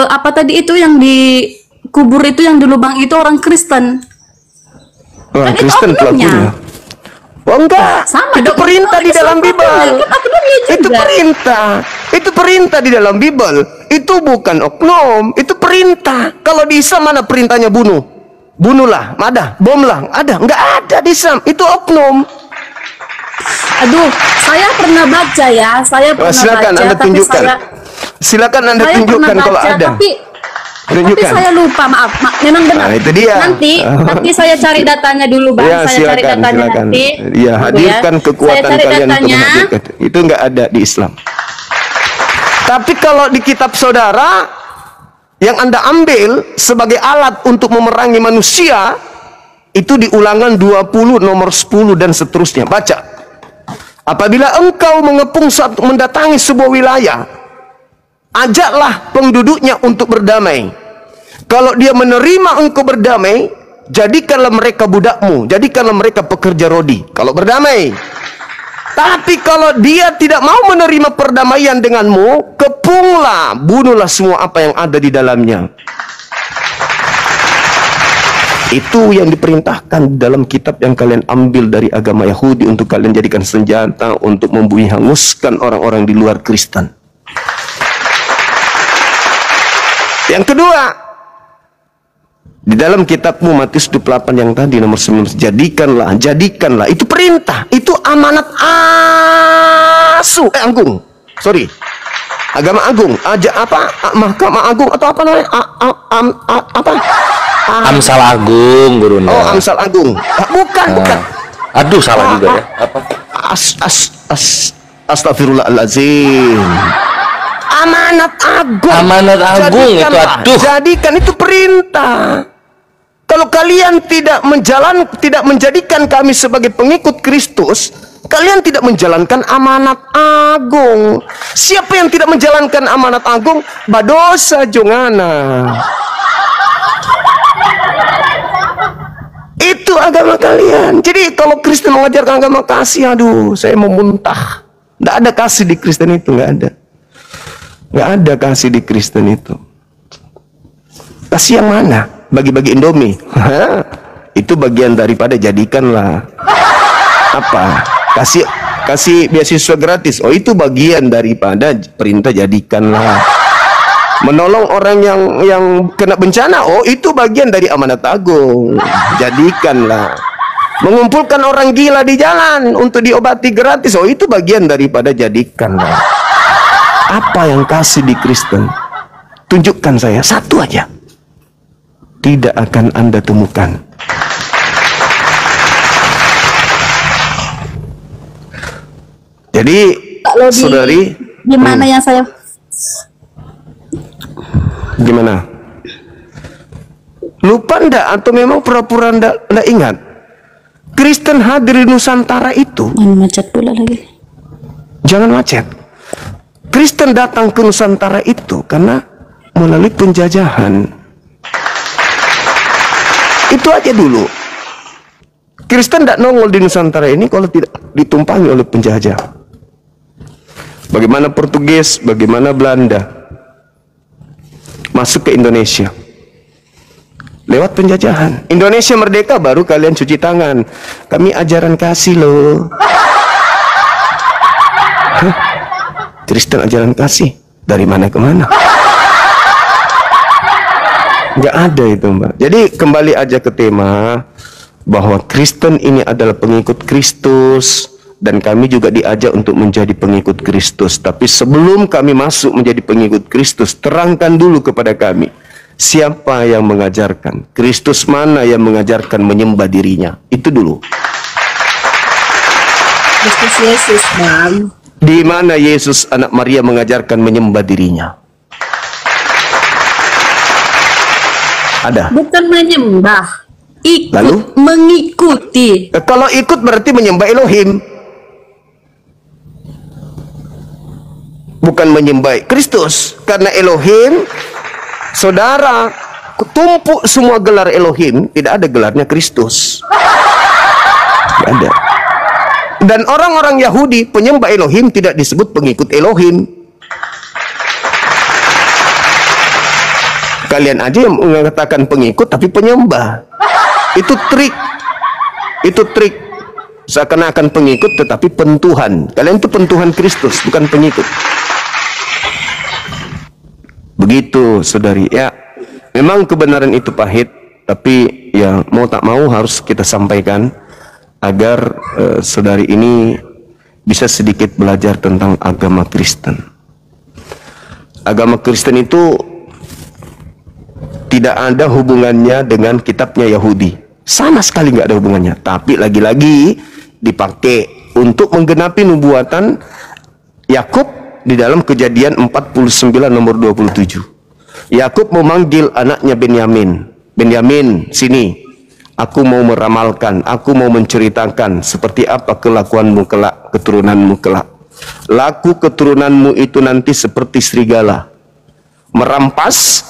apa tadi itu yang di kubur itu, yang di lubang itu orang Kristen. Orang Kan itu Kristen oknumnya. pelakunya. Oh enggak, Sama itu dong, perintah di dalam Bible. Itu perintah di dalam Bible. Itu bukan oknum, itu perintah. Kalau di Islam mana perintahnya bunuh? Bunuhlah, ada, bomlah, ada. Enggak ada di Islam, itu oknum. Aduh, saya pernah baca ya, Silakan Anda tunjukkan. Silakan Anda tunjukkan kalau ada. Tapi saya lupa, maaf, memang benar. Nah, itu dia. Nanti saya cari datanya dulu, Bang. Ya, Saya cari datanya nanti. Ya, hadirkan kekuatan Saya cari kalian untuk datanya. menghadirkan. Itu enggak ada di Islam. Tapi kalau di kitab saudara yang Anda ambil sebagai alat untuk memerangi manusia, itu di Ulangan 20 nomor 10 dan seterusnya. Baca. Apabila engkau mengepung mendatangi sebuah wilayah, ajaklah penduduknya untuk berdamai. Kalau dia menerima engkau berdamai, jadikanlah mereka budakmu, jadikanlah mereka pekerja rodi. Kalau berdamai. Tapi kalau dia tidak mau menerima perdamaian denganmu, kepunglah, bunuhlah semua apa yang ada di dalamnya. Itu yang diperintahkan dalam kitab yang kalian ambil dari agama Yahudi untuk kalian jadikan senjata untuk membunuh, hanguskan orang-orang di luar Kristen. Yang kedua, di dalam kitabmu Matius 28 yang tadi nomor 19, jadikanlah, itu perintah, itu amanat agung. Sorry. Agama agung, Mahkamah Agung atau apa namanya? Amsal Agung, Gurunda. Oh, Amsal Agung. Bukan. Aduh, salah juga ya. Apa? Astagfirullahaladzim. Amanat agung itu, aduh. Jadikan, itu perintah. Kalau kalian tidak menjadikan kami sebagai pengikut Kristus, kalian tidak menjalankan amanat agung. Siapa yang tidak menjalankan amanat agung, badosa jongana. Itu agama kalian. Jadi kalau Kristen mengajarkan agama kasih, aduh, saya mau muntah. Tidak ada kasih di Kristen itu, nggak ada. Nggak ada kasih di Kristen itu. Kasih yang mana? Bagi-bagi Indomie. Itu bagian daripada jadikanlah. Apa? Kasih beasiswa gratis. Oh, itu bagian daripada perintah jadikanlah. Menolong orang yang kena bencana. Oh, itu bagian dari amanat agung. Jadikanlah. Mengumpulkan orang gila di jalan untuk diobati gratis. Oh, itu bagian daripada jadikanlah. Apa yang kasih di Kristen? Tunjukkan saya satu aja. Tidak akan Anda temukan. Jadi, saudari, gimana yang saya gimana? Lupa ndak atau memang pura-pura ndak ingat? Kristen hadir di Nusantara itu. macet pula lagi. Jangan macet. Kristen datang ke Nusantara itu karena melalui penjajahan. Itu aja dulu. Kristen tidak nongol di Nusantara ini kalau tidak ditumpangi oleh penjajah. Bagaimana Portugis, bagaimana Belanda masuk ke Indonesia lewat penjajahan. Indonesia merdeka baru kalian cuci tangan. Kami ajaran kasih loh. Kristen ajaran kasih. Dari mana ke mana? Nggak ada itu, Mbak. Jadi kembali aja ke tema bahwa Kristen ini adalah pengikut Kristus, dan kami juga diajak untuk menjadi pengikut Kristus. Tapi sebelum kami masuk menjadi pengikut Kristus, terangkan dulu kepada kami, siapa yang mengajarkan? Kristus mana yang mengajarkan menyembah dirinya? Itu dulu. Kristus Yesus, Bang. Di mana Yesus anak Maria mengajarkan menyembah dirinya? Ada. Bukan menyembah, ikut, Lalu? mengikuti. Kalau ikut berarti menyembah Elohim, bukan menyembah Kristus. Karena Elohim, saudara, tumpuk semua gelar Elohim, tidak ada gelarnya Kristus. Tidak ada. Dan orang-orang Yahudi penyembah Elohim tidak disebut pengikut Elohim. Kalian aja yang mengatakan pengikut tapi penyembah. Itu trik. Itu trik. Seakan-akan pengikut tetapi pentuhan. Kalian itu pentuhan Kristus, bukan pengikut. Begitu, saudari. Ya, memang kebenaran itu pahit, tapi ya mau tak mau harus kita sampaikan agar saudari ini bisa sedikit belajar tentang agama Kristen. Agama Kristen itu tidak ada hubungannya dengan kitabnya Yahudi. Sama sekali nggak ada hubungannya. Tapi lagi-lagi dipakai untuk menggenapi nubuatan Yakub di dalam Kejadian 49 nomor 27. Yakub memanggil anaknya Benyamin. Benyamin, sini. Aku mau meramalkan, aku mau menceritakan seperti apa kelakuanmu kelak, keturunanmu kelak. Laku keturunanmu itu nanti seperti serigala, merampas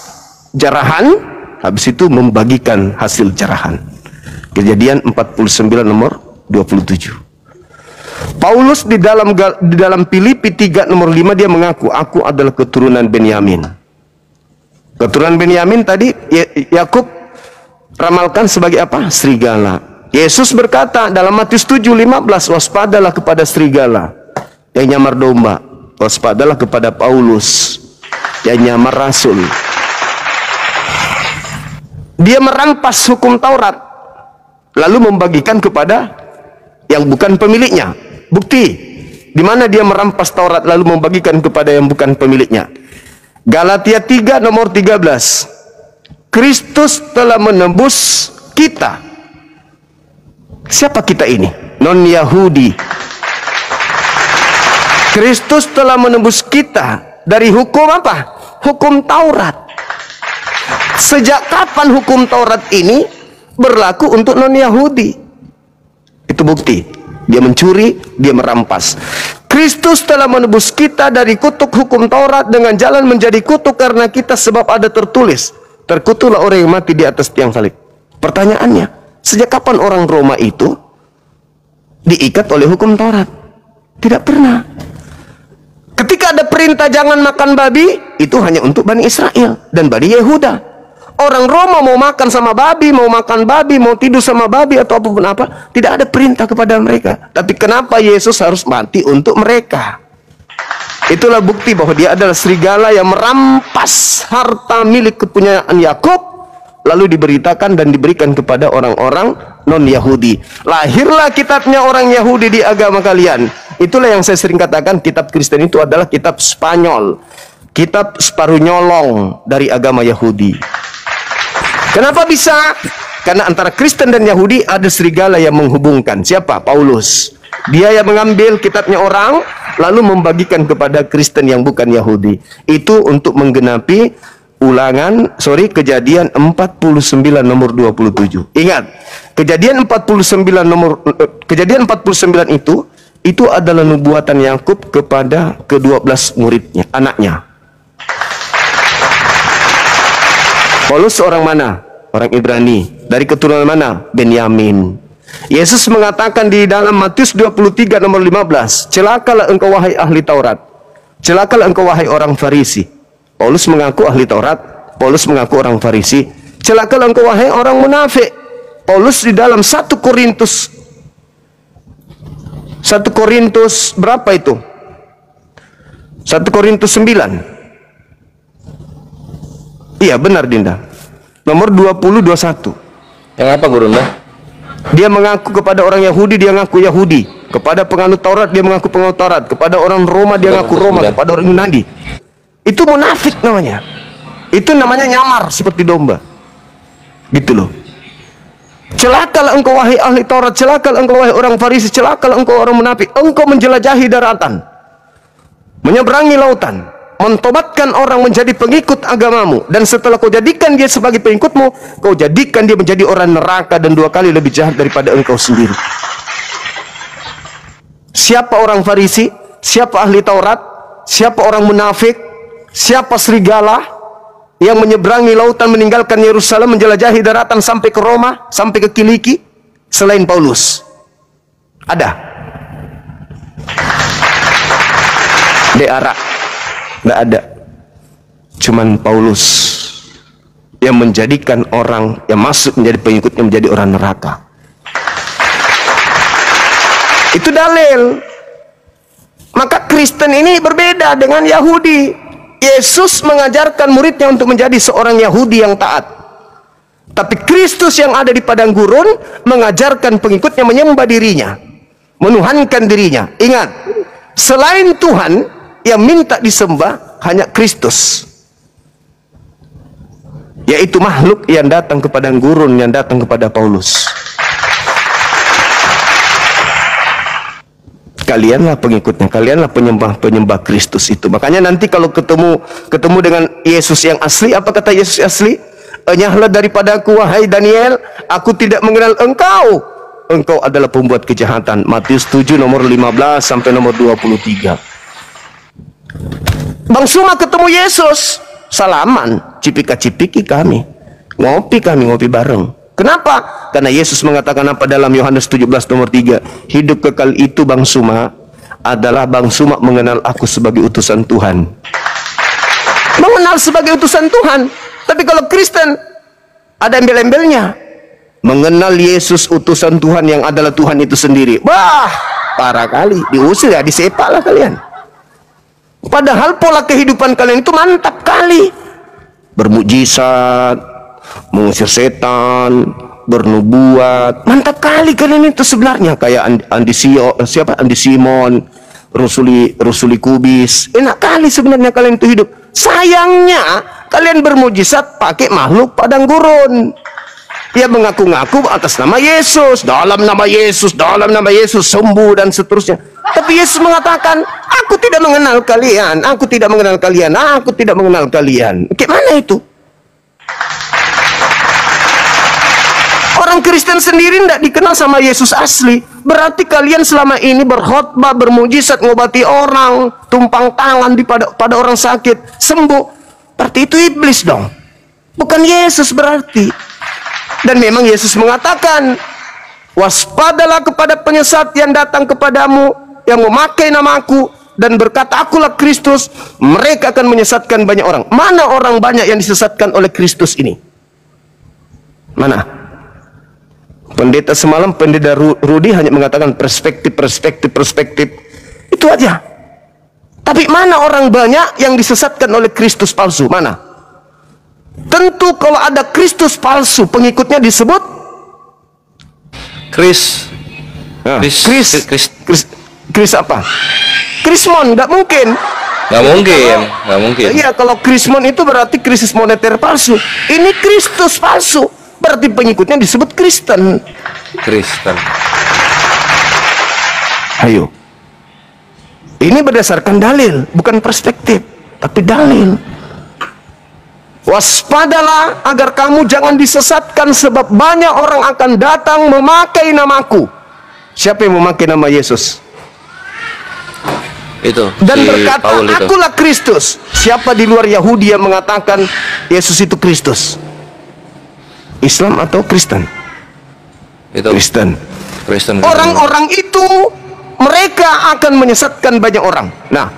jarahan, habis itu membagikan hasil jarahan. Kejadian 49 nomor 27. Paulus di dalam Filipi 3 nomor 5 dia mengaku, aku adalah keturunan Benyamin. Keturunan Benyamin tadi Yakub ramalkan sebagai apa? Serigala. Yesus berkata dalam Matius 7:15, waspadalah kepada serigala yang nyamar domba, waspadalah kepada Paulus yang nyamar rasul. Dia merampas hukum Taurat lalu membagikan kepada yang bukan pemiliknya. Bukti di mana dia merampas Taurat lalu membagikan kepada yang bukan pemiliknya. Galatia 3 nomor 13. Kristus telah menebus kita. Siapa kita ini? Non-Yahudi. Kristus telah menebus kita dari hukum apa? Hukum Taurat. Sejak kapan hukum Taurat ini berlaku untuk non-Yahudi? Itu bukti. Dia mencuri, dia merampas. Kristus telah menebus kita dari kutuk hukum Taurat dengan jalan menjadi kutuk karena kita, sebab ada tertulis, terkutuklah orang yang mati di atas tiang salib. Pertanyaannya, sejak kapan orang Roma itu diikat oleh hukum Taurat? Tidak pernah. Ketika ada perintah jangan makan babi, itu hanya untuk Bani Israel dan Bani Yehuda. Orang Roma mau makan sama babi, mau makan babi, mau tidur sama babi atau apapun apa, tidak ada perintah kepada mereka. Tapi kenapa Yesus harus mati untuk mereka? Itulah bukti bahwa dia adalah serigala yang merampas harta milik kepunyaan Yakub, lalu diberitakan dan diberikan kepada orang-orang non-Yahudi. Lahirlah kitabnya orang Yahudi di agama kalian. Itulah yang saya sering katakan, kitab Kristen itu adalah kitab Spanyol, kitab separuh nyolong dari agama Yahudi. Kenapa bisa? Karena antara Kristen dan Yahudi ada serigala yang menghubungkan. Siapa? Paulus. Dia yang mengambil kitabnya orang lalu membagikan kepada Kristen yang bukan Yahudi. Itu untuk menggenapi Kejadian 49 nomor 27. Ingat, Kejadian 49 itu adalah nubuatan Yakub kepada ke-12 muridnya, anaknya. Paulus seorang mana? Orang Ibrani. Dari keturunan mana? Benyamin. Yesus mengatakan di dalam Matius 23 nomor 15, celakalah engkau wahai ahli Taurat, celakalah engkau wahai orang Farisi. Paulus mengaku ahli Taurat, Paulus mengaku orang Farisi. Celakalah engkau wahai orang munafik. Paulus di dalam 1 Korintus berapa itu? 1 Korintus 9. Iya benar Dinda. Nomor 20-21. Yang apa Gurunda? Dia mengaku kepada orang Yahudi, dia ngaku Yahudi. Kepada penganut Taurat, dia mengaku penganut Taurat. Kepada orang Roma, dia ngaku Roma. Kepada orang Yunani. Itu munafik namanya. Itu namanya nyamar seperti domba. Gitu loh. Celakalah engkau wahai ahli Taurat, celakalah engkau wahai orang Farisi, celakalah engkau orang munafik. Engkau menjelajahi daratan, menyeberangi lautan, mentobatkan orang menjadi pengikut agamamu, dan setelah kau jadikan dia sebagai pengikutmu, kau jadikan dia menjadi orang neraka dan 2 kali lebih jahat daripada engkau sendiri. Siapa orang Farisi? Siapa ahli Taurat? Siapa orang munafik? Siapa serigala yang menyeberangi lautan, meninggalkan Yerusalem, menjelajahi daratan sampai ke Roma, sampai ke Kiliki, selain Paulus? Ada? Deara? Tidak ada. Cuman Paulus yang menjadikan orang yang masuk menjadi pengikutnya menjadi orang neraka. Itu dalil. Maka Kristen ini berbeda dengan Yahudi. Yesus mengajarkan muridnya untuk menjadi seorang Yahudi yang taat. Tapi Kristus yang ada di padang gurun mengajarkan pengikutnya menyembah dirinya, menuhankan dirinya. Ingat, selain Tuhan yang minta disembah hanya Kristus, yaitu makhluk yang datang ke padang gurun, yang datang kepada Paulus. Kalianlah pengikutnya, kalianlah penyembah Kristus itu. Makanya nanti kalau ketemu dengan Yesus yang asli, apa kata Yesus asli? Enyahlah daripadaku wahai Daniel, aku tidak mengenal engkau. Engkau adalah pembuat kejahatan. Matius 7 nomor 15 sampai nomor 23. Bang Suma ketemu Yesus, salaman, cipika-cipiki kami ngopi bareng. Kenapa? Karena Yesus mengatakan apa dalam Yohanes 17 nomor 3? Hidup kekal itu Bang Suma adalah Bang Suma mengenal aku sebagai utusan Tuhan. Mengenal sebagai utusan Tuhan. Tapi kalau Kristen ada embel-embelnya. Mengenal Yesus utusan Tuhan yang adalah Tuhan itu sendiri. Wah, parah kali. Diusir ya, disepak lah kalian. Padahal pola kehidupan kalian itu mantap kali. Bermukjizat, mengusir setan, bernubuat, mantap kali kalian itu sebenarnya. Kayak Andi Simon, Rusuli Kubis, enak kali sebenarnya kalian itu hidup. Sayangnya kalian bermujizat pakai makhluk padang gurun. Dia mengaku-ngaku atas nama Yesus, dalam nama Yesus sembuh dan seterusnya. Tapi Yesus mengatakan, aku tidak mengenal kalian, aku tidak mengenal kalian, aku tidak mengenal kalian. Gimana itu? Orang Kristen sendiri tidak dikenal sama Yesus asli. Berarti kalian selama ini berkhotbah, bermujizat, ngobati orang, tumpang tangan pada orang sakit, sembuh. Berarti itu iblis dong. Bukan Yesus berarti. Dan memang Yesus mengatakan, waspadalah kepada penyesat yang datang kepadamu, yang memakai namaku, dan berkata akulah Kristus. Mereka akan menyesatkan banyak orang. Mana orang banyak yang disesatkan oleh Kristus ini? Mana? Pendeta semalam, pendeta Rudi hanya mengatakan perspektif. Itu aja. Tapi mana orang banyak yang disesatkan oleh Kristus palsu? Mana? Tentu kalau ada Kristus palsu, pengikutnya disebut Kris apa? Krismon, nggak mungkin. Nggak mungkin. Iya, kalau Krismon itu berarti krisis moneter palsu. Ini Kristus palsu, berarti pengikutnya disebut Kristen. Ayo, ini berdasarkan dalil, bukan perspektif, tapi dalil. Waspadalah agar kamu jangan disesatkan, sebab banyak orang akan datang memakai namaku. Siapa yang memakai nama Yesus? Itu. Dan berkata, akulah Kristus. Siapa di luar Yahudi yang mengatakan Yesus itu Kristus? Islam atau Kristen? Itu. Kristen. Kristen. Orang-orang itu mereka akan menyesatkan banyak orang. Nah,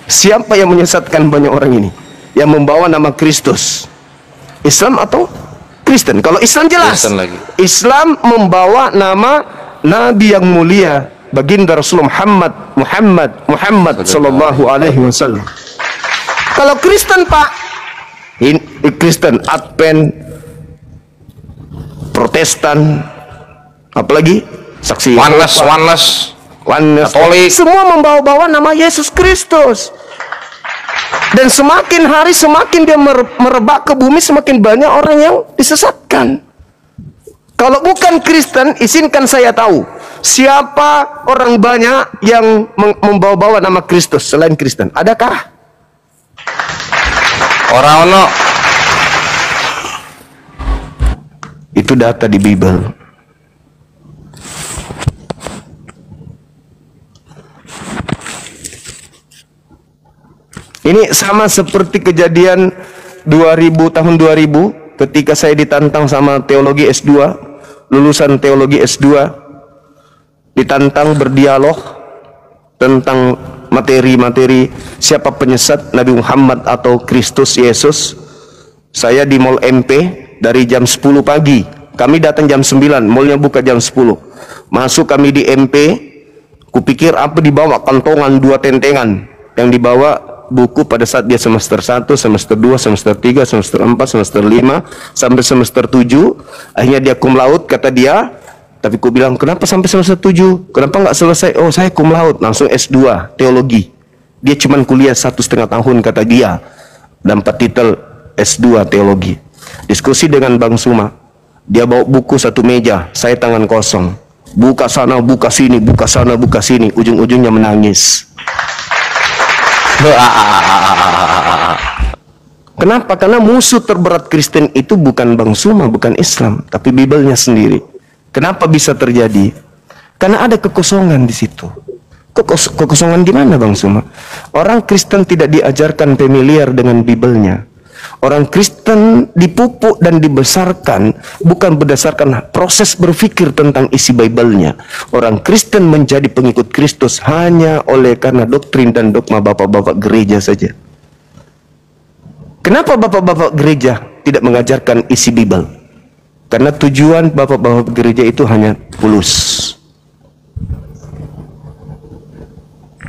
siapa yang menyesatkan banyak orang ini? Yang membawa nama Kristus, Islam atau Kristen? Kalau Islam jelas, Islam membawa nama Nabi yang mulia baginda Rasulullah Muhammad sallallahu alaihi wasallam. Kalau Kristen Pak, Kristen, Advent, Protestan, apalagi saksi Oneness, Katolik, semua membawa-bawa nama Yesus Kristus. Dan semakin hari semakin dia merebak ke bumi, semakin banyak orang yang disesatkan. Kalau bukan Kristen, izinkan saya tahu siapa orang banyak yang membawa-bawa nama Kristus selain Kristen? Adakah? orang Itu data di Bible. Ini sama seperti kejadian tahun 2000 ketika saya ditantang sama teologi S2, lulusan teologi S2, ditantang berdialog tentang materi-materi siapa penyesat, Nabi Muhammad atau Kristus Yesus. Saya di Mall MP dari jam 10 pagi. Kami datang jam 9, mallnya buka jam 10. Masuk kami di MP, kupikir apa dibawa, kantongan 2 tentengan. Yang dibawa buku pada saat dia semester 1, semester 2, semester 3, semester 4, semester 5, sampai semester 7. Akhirnya dia cum laude, kata dia. Tapi ku bilang, kenapa sampai semester 7? Kenapa nggak selesai? Oh, saya cum laude, langsung S2, teologi. Dia cuma kuliah 1,5 tahun, kata dia. Dapat titel S2, teologi. Diskusi dengan Bang Suma. Dia bawa buku 1 meja, saya tangan kosong. Buka sana, buka sini, buka sana, buka sini. Ujung-ujungnya menangis. Kenapa? Karena musuh terberat Kristen itu bukan Bang Suma, bukan Islam, tapi Biblenya sendiri. Kenapa bisa terjadi? Karena ada kekosongan di situ. Kekosongan di mana, Bang Suma? Orang Kristen tidak diajarkan familiar dengan Biblenya. Orang Kristen dipupuk dan dibesarkan bukan berdasarkan proses berpikir tentang isi Biblenya. Orang Kristen menjadi pengikut Kristus hanya oleh karena doktrin dan dogma bapak-bapak gereja saja. Kenapa bapak-bapak gereja tidak mengajarkan isi Bible? Karena tujuan bapak-bapak gereja itu hanya pulus.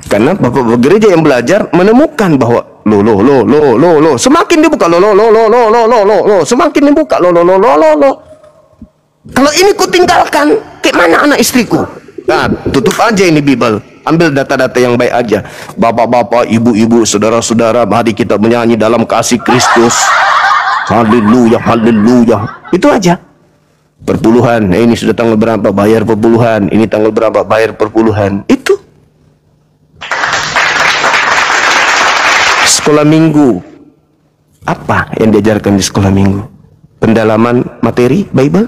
Karena bapak-bapak gereja yang belajar menemukan bahwa lo semakin dibuka lo semakin dibuka lo. Kalau ini ku tinggalkan, kayak mana anak istriku? Nah, tutup aja ini Bible. Ambil data-data yang baik aja. Bapak-bapak, ibu-ibu, saudara-saudara, mari kita menyanyi dalam kasih Kristus. Haleluya, haleluya. Itu aja. Perpuluhan. Nah, ini sudah tanggal berapa bayar perpuluhan. Ini tanggal berapa bayar perpuluhan. Itu. Sekolah minggu. Apa yang diajarkan di sekolah minggu? Pendalaman materi Bible?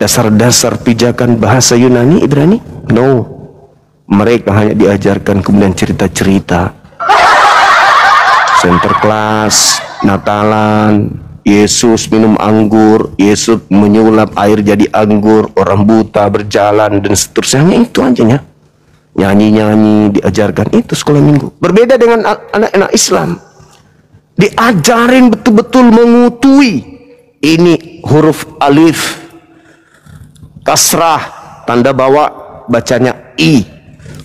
Dasar-dasar pijakan bahasa Yunani, Ibrani? No. Mereka hanya diajarkan kemudian cerita-cerita. Center class, Natalan, Yesus minum anggur, Yesus menyulap air jadi anggur, orang buta berjalan, dan seterusnya. Itu aja ya. Nyanyi-nyanyi diajarkan, itu sekolah minggu. Berbeda dengan anak-anak Islam, diajarin betul-betul mengutui. Ini huruf alif, kasrah tanda bawah bacanya i,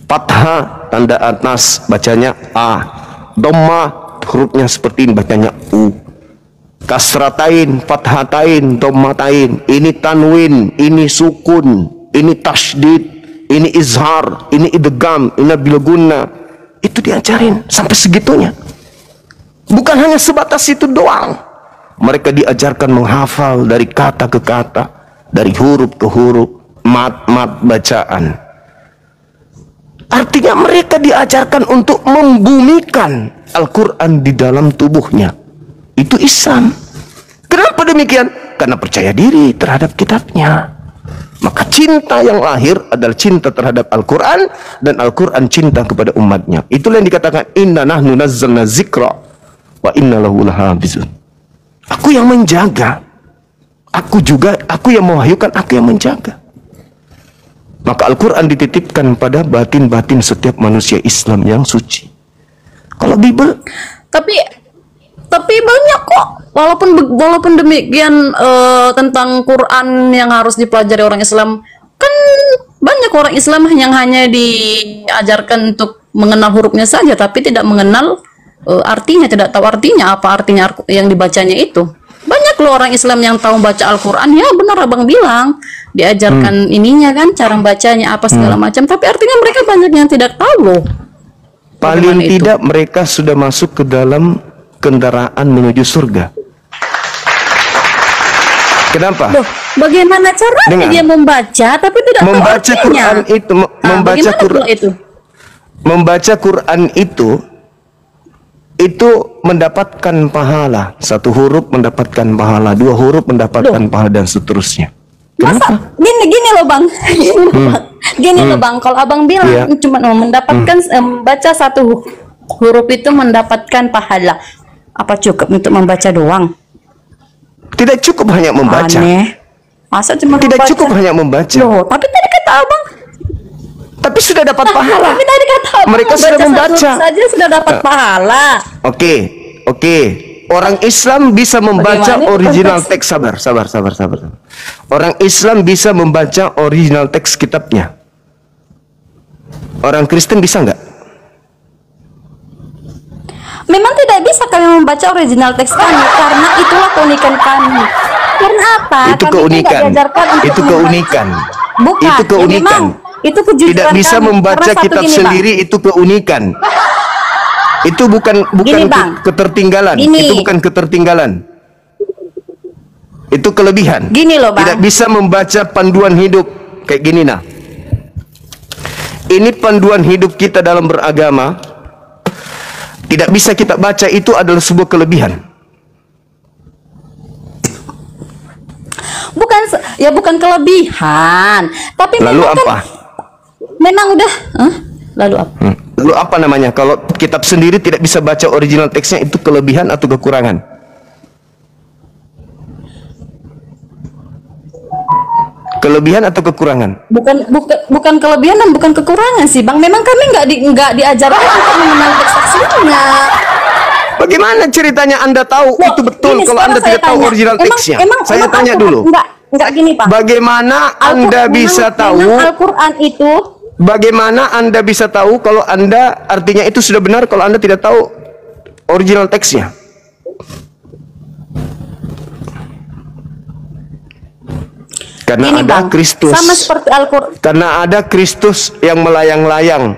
fathah tanda atas bacanya a, dhammah hurufnya seperti ini bacanya u, kasratain, fathatain, dhammatain. Ini tanwin, ini sukun, ini tasydid, ini izhar, ini idgham, ini bilgunna. Itu diajarin sampai segitunya. Bukan hanya sebatas itu doang. Mereka diajarkan menghafal dari kata ke kata, dari huruf ke huruf, mat-mat bacaan. Artinya mereka diajarkan untuk membumikan Al-Quran di dalam tubuhnya. Itu Islam. Kenapa demikian? Karena percaya diri terhadap kitabnya. Maka cinta yang lahir adalah cinta terhadap Al-Quran, dan Al-Quran cinta kepada umatnya. Itulah yang dikatakan inna nahnu nazzalna zikra wa inna lahu lahafizun. Aku yang menjaga, aku yang mewahyukan, aku yang menjaga. Maka Al-Quran dititipkan pada batin-batin setiap manusia Islam yang suci. Kalau Bible, tapi banyak kok, walaupun demikian tentang Quran yang harus dipelajari orang Islam, kan banyak banyak orang Islam yang hanya diajarkan untuk mengenal hurufnya saja, tapi tidak mengenal artinya, tidak tahu artinya, apa artinya yang dibacanya itu. Banyak loh orang Islam yang tahu baca Al-Quran, ya benar abang bilang, diajarkan ininya kan, cara bacanya apa segala macam, tapi artinya mereka banyak yang tidak tahu loh. Paling tidak mereka sudah masuk ke dalam kendaraan menuju surga. Kenapa? Loh, bagaimana caranya dia membaca tapi tidak tahu membaca artinya? Quran itu, membaca Quran itu. Membaca Quran itu mendapatkan pahala. Satu huruf mendapatkan pahala, dua huruf mendapatkan pahala, dan seterusnya. Masa gini loh bang, gini loh bang, kalau abang bilang cuma mendapatkan baca satu huruf itu mendapatkan pahala, apa cukup untuk membaca doang? Tidak cukup hanya membaca. Aneh. Masa cuma tidak membaca? cukup hanya membaca. Loh, tapi tadi kata abang, tapi sudah dapat pahala. tapi tadi kata abang Mereka sudah membaca satu saja sudah dapat pahala. Oke. Orang Islam bisa membaca original teks. Sabar. Orang Islam bisa membaca original teks kitabnya. Orang Kristen bisa nggak? Memang tidak bisa kami membaca original teks kami, karena itulah keunikan kami. Karena apa? Itu kami keunikan. tidak diajarkan untuk Itu keunikan. Bukan. Itu keunikan. Ya memang, itu kejujuran Tidak bisa kami. membaca Karena satu kitab gini, sendiri, itu keunikan. Itu bukan Gini, Bang. ketertinggalan. Gini. Itu bukan ketertinggalan. Itu kelebihan. Gini loh, Bang. Tidak bisa membaca panduan hidup kayak gini nah. Ini panduan hidup kita dalam beragama. Tidak bisa kita baca, itu adalah sebuah kelebihan. Bukan kelebihan, tapi lalu memang apa? Kan, memang udah. Lalu apa? Lalu apa namanya? Kalau kitab sendiri tidak bisa baca original teksnya, itu kelebihan atau kekurangan? Kelebihan atau kekurangan? Bukan kelebihan dan bukan kekurangan sih, Bang. Memang kami nggak diajarkan untuk mengenal teks aslinya. Bagaimana ceritanya Anda tahu itu betul kalau Anda tidak tahu original teksnya? Saya tanya dulu. Enggak gini, Pak. Bagaimana Anda bisa tahu? Al-Quran itu. Bagaimana Anda bisa tahu kalau Anda artinya itu sudah benar kalau Anda tidak tahu original teksnya? Karena Gini, ada Bang, Kristus. sama seperti Al-Quran. Karena ada Kristus yang melayang-layang,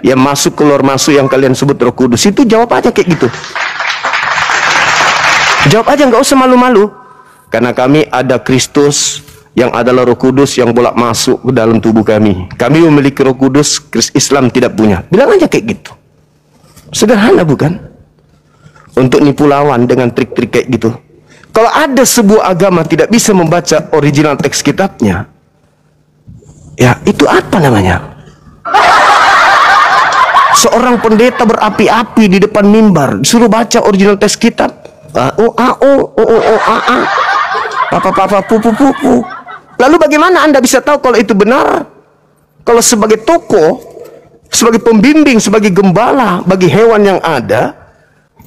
yang masuk keluar masuk, yang kalian sebut Roh Kudus. Itu jawab aja kayak gitu. Jawab aja, nggak usah malu-malu. Karena kami ada Kristus yang adalah Roh Kudus yang bolak masuk ke dalam tubuh kami. Kami memiliki Roh Kudus, Islam tidak punya. Bilang aja kayak gitu. Sederhana bukan? Untuk nipu lawan dengan trik-trik kayak gitu. Kalau ada sebuah agama tidak bisa membaca original teks kitabnya, ya itu apa namanya? Seorang pendeta berapi-api di depan mimbar, suruh baca original teks kitab. Papa, pupu. Lalu bagaimana Anda bisa tahu kalau itu benar? Kalau sebagai tokoh, sebagai pembimbing, sebagai gembala bagi hewan yang ada,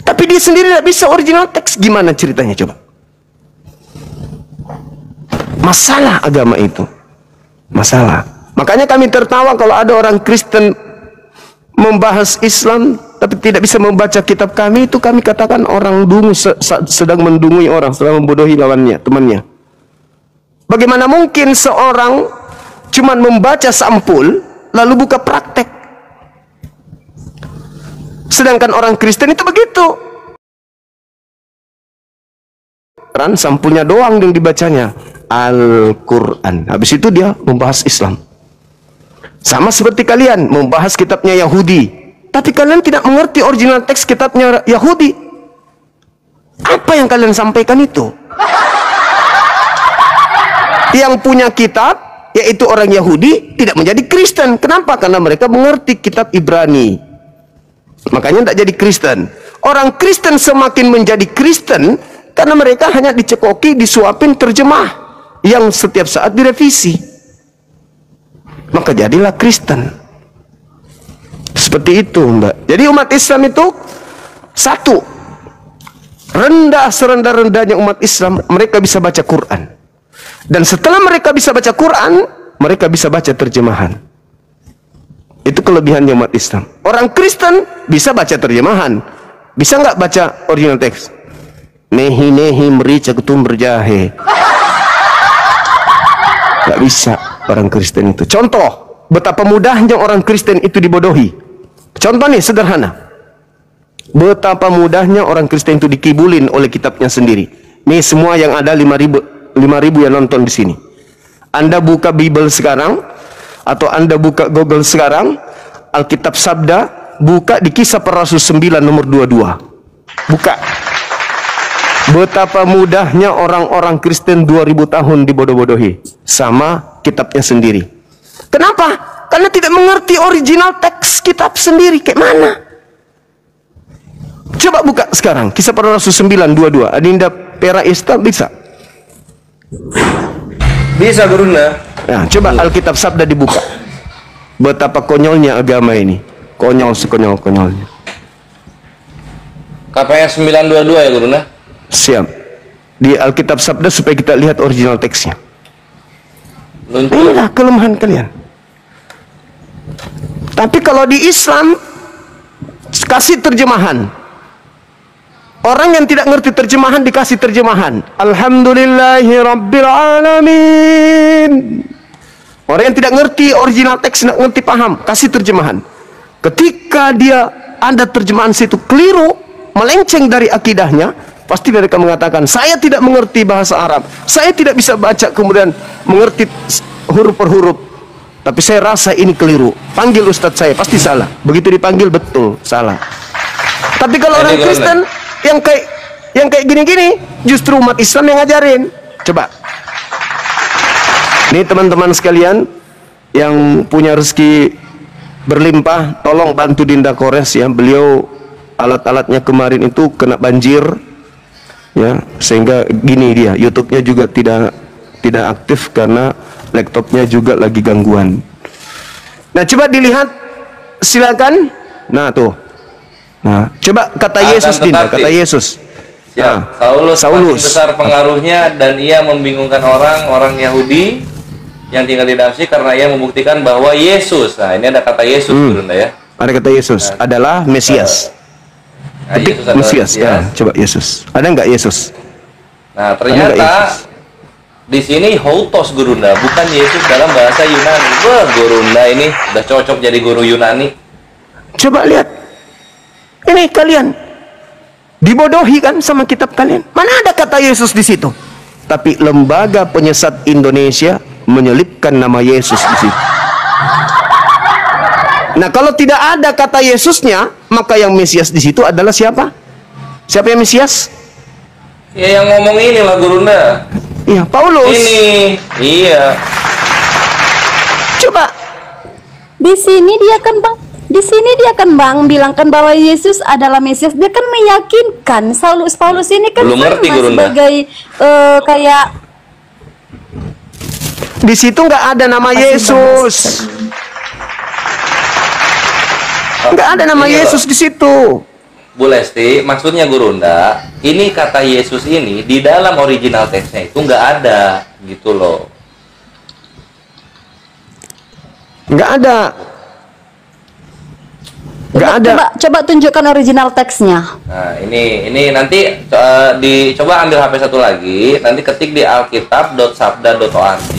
tapi dia sendiri tidak bisa original teks, gimana ceritanya coba? Masalah agama itu. Masalah. Makanya kami tertawa kalau ada orang Kristen membahas Islam tapi tidak bisa membaca kitab kami, itu kami katakan orang dungu, sedang mendungui orang, sedang membodohi lawannya, temannya. Bagaimana mungkin seorang cuman membaca sampul lalu buka praktek? Sedangkan orang Kristen itu begitu. Sampulnya doang yang dibacanya Al-Quran. Habis itu dia membahas Islam. Sama seperti kalian membahas kitabnya Yahudi, tapi kalian tidak mengerti original teks kitabnya Yahudi. Apa yang kalian sampaikan itu? Yang punya kitab, yaitu orang Yahudi, tidak menjadi Kristen. Kenapa? Karena mereka mengerti kitab Ibrani. Makanya tidak jadi Kristen. Orang Kristen semakin menjadi Kristen karena mereka hanya dicekoki, disuapin terjemah yang setiap saat direvisi. Maka jadilah Kristen. Seperti itu, Mbak. Jadi umat Islam itu satu, rendah serendah-rendahnya umat Islam, mereka bisa baca Quran. Dan setelah mereka bisa baca Quran, mereka bisa baca terjemahan. Itu kelebihannya umat Islam. Orang Kristen bisa baca terjemahan, bisa nggak baca original teks? Nehi nehi merica ketum berjahe. Nggak bisa orang Kristen itu. Contoh betapa mudahnya orang Kristen itu dibodohi. Contoh nih sederhana. Betapa mudahnya orang Kristen itu dikibulin oleh kitabnya sendiri. Nih semua yang ada 5.000 yang nonton di sini. Anda buka Bible sekarang, atau Anda buka Google sekarang, Alkitab Sabda, buka di Kisah Para Rasul 9 nomor 22. Buka. Betapa mudahnya orang-orang Kristen 2000 tahun dibodoh-bodohi sama kitabnya sendiri. Kenapa? Karena tidak mengerti original teks kitab sendiri. Kayak mana? Coba buka sekarang Kisah Para Rasul 9:22. Adinda Pera Ista bisa? Bisa Gurunda. Nah, coba Alkitab Sabda dibuka. Betapa konyolnya agama ini. Konyol sekonyol-konyolnya. KPS 922 ya Gurunda. Siap. Di Alkitab Sabda supaya kita lihat original teksnya. Inilah kelemahan kalian. Tapi kalau di Islam kasih terjemahan. Orang yang tidak ngerti terjemahan dikasih terjemahan. Alhamdulillahi Rabbil Alamin. Orang yang tidak ngerti original teks, tidak ngerti paham, kasih terjemahan. Ketika dia ada terjemahan situ keliru, melenceng dari akidahnya, pasti mereka mengatakan, saya tidak mengerti bahasa Arab, saya tidak bisa baca kemudian mengerti huruf per huruf, tapi saya rasa ini keliru. Panggil ustadz saya, pasti salah. Begitu dipanggil, betul, salah. Tapi kalau orang Kristen yang kayak gini-gini, justru umat Islam yang ngajarin. Coba. Nih teman-teman sekalian yang punya rezeki berlimpah, tolong bantu Dinda Kores ya. Beliau alat-alatnya kemarin itu kena banjir ya, sehingga gini dia, YouTube-nya juga tidak aktif karena laptopnya juga lagi gangguan. Nah, coba dilihat silakan. Nah, tuh. Nah, coba kata Yesus, Dinda, kata Yesus. Ya, Nah, Saulus besar pengaruhnya dan ia membingungkan orang Yahudi yang tinggal di Damsyik karena ia membuktikan bahwa Yesus. Nah, ini ada kata Yesus Gurunda ya. Ada kata Yesus, adalah Mesias. Nah, Yesus adalah Mesias. Nah, coba Yesus. Ada nggak Yesus? Nah, ternyata di sini Houtos Gurunda, bukan Yesus dalam bahasa Yunani. Wah, Gurunda ini udah cocok jadi guru Yunani. Coba lihat. Ini kalian dibodohi kan sama kitab kalian. Mana ada kata Yesus di situ? Tapi Lembaga Penyesat Indonesia menyelipkan nama Yesus di situ. Nah, kalau tidak ada kata Yesusnya, maka yang Mesias di situ adalah siapa? Siapa yang Mesias? Ya, yang ngomong ini lah Gurunda. Iya, Paulus. Ini, iya. Coba. Di sini dia kan bang bilangkan bahwa Yesus adalah Mesias. Dia kan meyakinkan. Paulus ini kan belum ngerti Gurunda. Sebagai kayak Di situ nggak ada nama Yesus. Nggak ada nama Yesus di situ. Bu Lesti, maksudnya Gurunda, ini kata Yesus ini di dalam original teksnya itu nggak ada, gitu loh. Nggak ada. Nggak ada. Coba tunjukkan original teksnya. Nah, ini nanti dicoba ambil HP satu lagi, nanti ketik di alkitab.sabda.org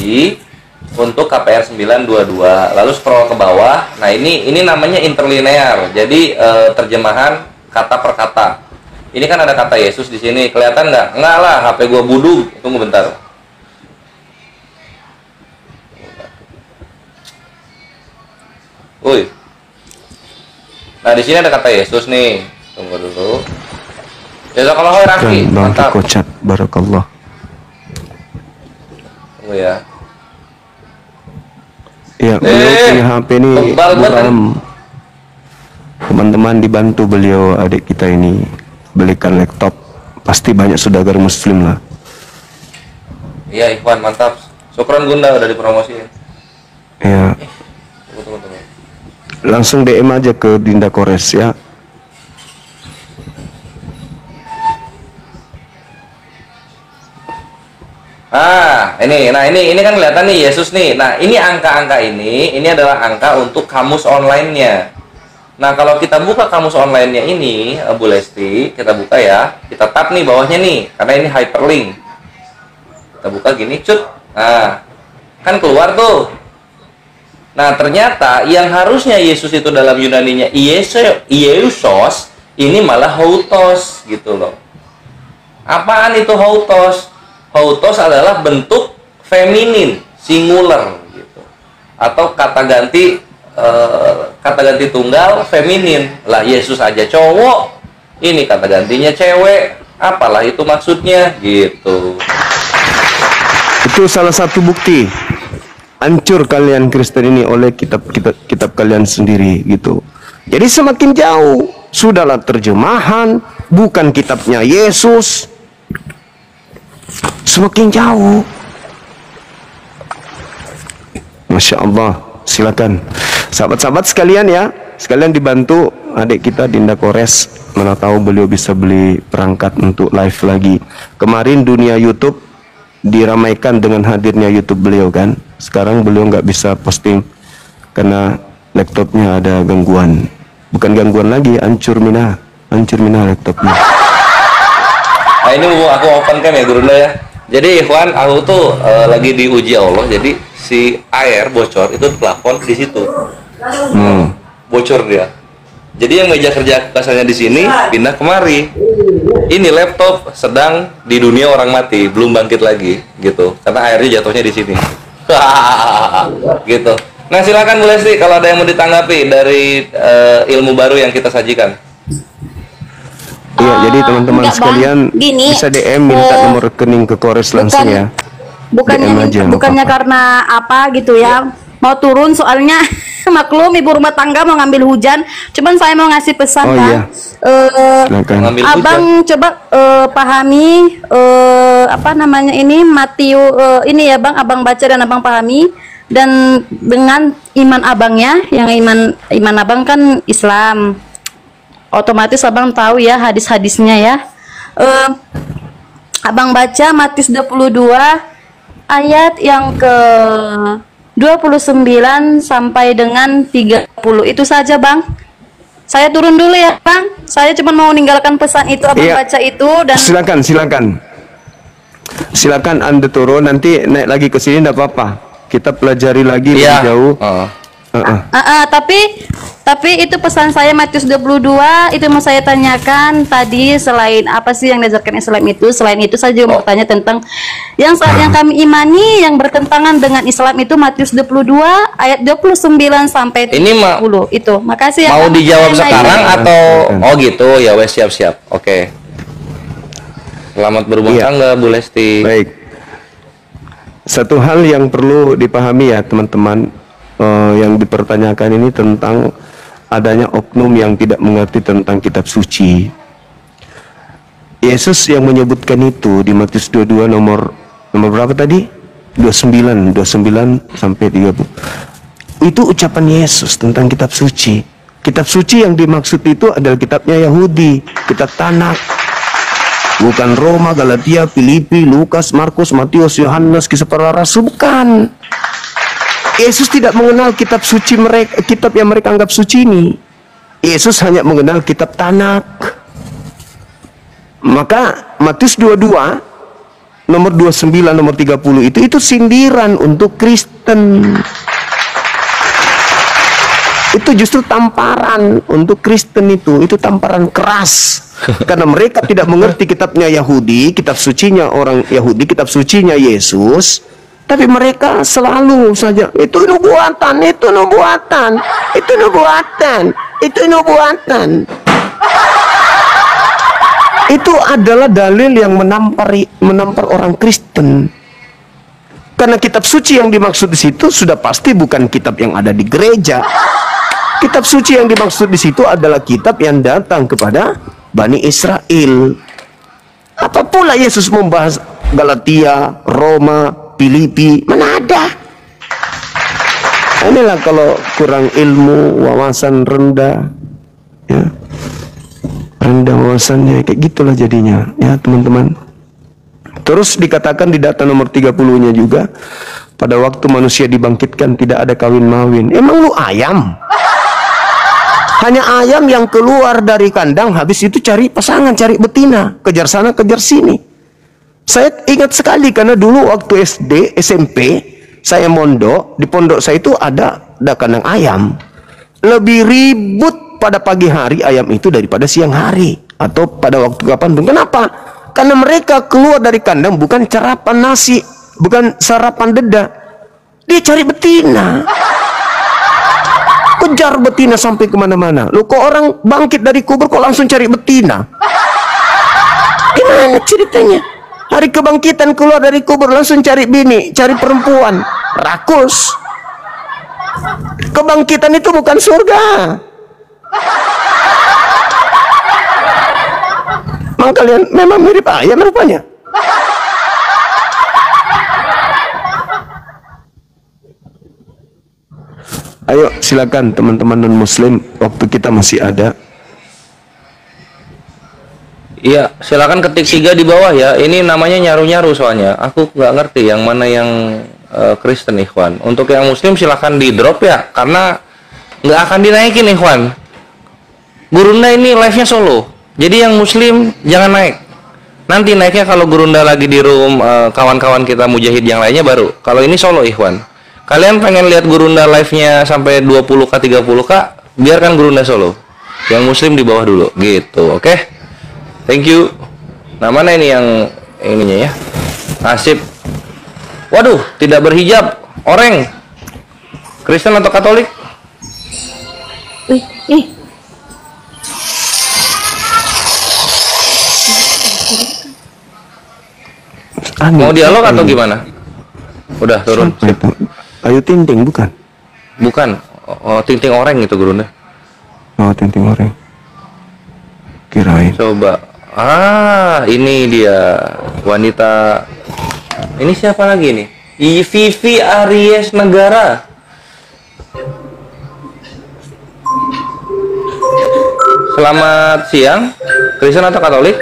untuk KPR 922, lalu scroll ke bawah. Nah, ini namanya interlinear. Jadi terjemahan kata per kata. Ini kan ada kata Yesus di sini, kelihatan nggak? Nggak lah, HP gua budug. Tunggu bentar. Woi. Nah, di sini ada kata Yesus nih. Tunggu dulu. Jazakallahu khairan. Mantap. Kocak, barakallah. Tunggu ya. Ya, beliau punya HP ini buram. Teman-teman dibantu beliau, adik kita ini belikan laptop. Pasti banyak saudagar muslim lah. Iya, Ikhwan, mantap. Syukran Gunda udah dipromosiin. Ya. Tunggu. Langsung DM aja ke Dinda Kores ya. Ini kan kelihatan nih Yesus nih. Nah, ini angka-angka ini adalah angka untuk kamus online-nya. Nah, kalau kita buka kamus online-nya ini, Bu Lesti, kita buka ya. Kita tap nih bawahnya nih, karena ini hyperlink. Kita buka gini, cut. Nah, kan keluar tuh. Nah, ternyata yang harusnya Yesus itu dalam Yunaninya Ieusos, ini malah Houtos gitu loh. Apaan itu Houtos? Houtos adalah bentuk feminin, singular gitu. Atau kata ganti tunggal feminin. Lah Yesus aja cowok, ini kata gantinya cewek. Apalah itu maksudnya gitu. Itu salah satu bukti hancur kalian Kristen ini oleh kitab kalian sendiri gitu. Jadi semakin jauh sudahlah terjemahan, bukan kitabnya Yesus. Semakin jauh. Masya Allah. Silakan sahabat-sahabat sekalian ya, sekalian dibantu adik kita Dinda Kores, mana tahu beliau bisa beli perangkat untuk live lagi. Kemarin dunia YouTube diramaikan dengan hadirnya YouTube beliau kan. Sekarang beliau nggak bisa posting karena laptopnya ada gangguan. Bukan gangguan lagi, hancur mina laptopnya. Nah, ini mau aku open kan ya Gurunda ya. Jadi Ikhwan, aku tuh lagi diuji Allah. Jadi si air bocor itu plafon di situ. Bocor dia. Jadi yang meja kerja kasarnya di sini pindah kemari. Ini laptop sedang di dunia orang mati, belum bangkit lagi gitu. Karena airnya jatuhnya di sini. Gitu. Nah, silakan Bu Lesti kalau ada yang mau ditanggapi dari ilmu baru yang kita sajikan. Iya, jadi teman-teman enggak, sekalian Bang. Gini, bisa DM minta nomor rekening ke Kores langsung ya. DM aja, nggak bukannya apa-apa. karena apa gitu ya, mau turun soalnya maklum ibu rumah tangga mau ngambil hujan, cuman saya mau ngasih pesan Oh, Bang. iya. Silakan. Ngambil Abang coba pahami apa namanya ini Matius ini ya Bang, abang baca dan abang pahami, dan dengan iman abangnya yang iman abang kan Islam, otomatis abang tahu ya hadis-hadisnya ya. Abang baca Matius 22 ayat yang ke 29 sampai dengan 30. Itu saja Bang. Saya turun dulu ya Bang. Saya cuma mau meninggalkan pesan itu, abang Iya. baca itu, dan Silakan Anda turun, nanti naik lagi ke sini enggak apa-apa. Kita pelajari lagi lebih jauh. Tapi itu pesan saya Matius 22 itu mau saya tanyakan tadi, selain apa sih yang diajarkan Islam itu, selain itu saya juga mau tanya tentang yang kami imani yang bertentangan dengan Islam itu Matius 22 ayat 29 sampai 30. Ini Itu. Makasih ya. Mau Bang. dijawab Saya sekarang nanya. atau gitu ya wes, siap-siap. Oke. Selamat berumah Iya. tangga Bu Lesti. Baik. Satu hal yang perlu dipahami ya teman-teman, yang dipertanyakan ini tentang adanya oknum yang tidak mengerti tentang kitab suci. Yesus yang menyebutkan itu di Matius 22 nomor berapa tadi? 29 sampai 30. Itu ucapan Yesus tentang kitab suci. Kitab suci yang dimaksud itu adalah kitabnya Yahudi, kitab Tanakh. Bukan Roma, Galatia, Filipi, Lukas, Markus, Matius, Yohanes, Kisah Para Rasul, bukan. Yesus tidak mengenal kitab suci mereka, kitab yang mereka anggap suci ini. Yesus hanya mengenal kitab Tanakh. Maka Matius 22 nomor 29 nomor 30 itu sindiran untuk Kristen. Itu justru tamparan untuk Kristen, itu tamparan keras. Karena mereka tidak mengerti kitabnya Yahudi, kitab sucinya orang Yahudi, kitab sucinya Yesus. Tapi mereka selalu saja, itu nubuatan, itu nubuatan, itu nubuatan, itu nubuatan. Itu adalah dalil yang menampar orang Kristen. Karena kitab suci yang dimaksud di situ sudah pasti bukan kitab yang ada di gereja. Kitab suci yang dimaksud di situ adalah kitab yang datang kepada Bani Israel. Apa pula Yesus membahas Galatia, Roma, Filipi, mana ada? Inilah kalau kurang ilmu, wawasan rendah, ya, rendah wawasannya, kayak gitulah jadinya, ya teman-teman. Terus dikatakan di data nomor 30-nya juga, pada waktu manusia dibangkitkan tidak ada kawin-mawin. Emang lu ayam? Hanya ayam yang keluar dari kandang, habis itu cari pasangan, cari betina, kejar sana, kejar sini. Saya ingat sekali karena dulu waktu SD, SMP, saya mondok, di pondok saya itu ada kandang ayam. Lebih ribut pada pagi hari ayam itu daripada siang hari atau pada waktu kapanpun. Kenapa? Karena mereka keluar dari kandang bukan sarapan nasi, bukan sarapan deda. Dia cari betina. Kejar betina sampai kemana-mana. Loh, kok orang bangkit dari kubur kok langsung cari betina? Gimana ceritanya? Hari kebangkitan keluar dari kubur langsung cari bini, cari perempuan. Rakus. Kebangkitan itu bukan surga. Memang kalian memang mirip ayam rupanya. Ayo silakan teman-teman non muslim, waktu kita masih ada. Iya, silakan ketik 3 di bawah ya. Ini namanya nyaru-nyaru soalnya. Aku nggak ngerti yang mana yang Kristen, ikhwan. Untuk yang muslim silakan di drop ya, karena nggak akan dinaikin, ikhwan. Gurunda ini live-nya solo. Jadi yang muslim jangan naik. Nanti naiknya kalau Gurunda lagi di room kawan-kawan kita mujahid yang lainnya baru. Kalau ini solo, ikhwan. Kalian pengen lihat Gurunda live-nya sampai 20k 30k, biarkan Gurunda solo. Yang muslim di bawah dulu gitu, oke? Thank you. Nah, mana ini yang ininya ya? Nasib. Waduh, tidak berhijab, oreng. Kristen atau Katolik? Ih. Mau dialog atau gimana? Udah turun. Siapa itu? Ayu Ting Ting bukan? Bukan. Oh, Ting Ting oreng itu Gurunda. Oh, Ting Ting orang. Kirain. Coba. Ah, ini dia wanita. Ini siapa lagi nih? Vivi Aries Negara. Selamat siang. Kristen atau Katolik?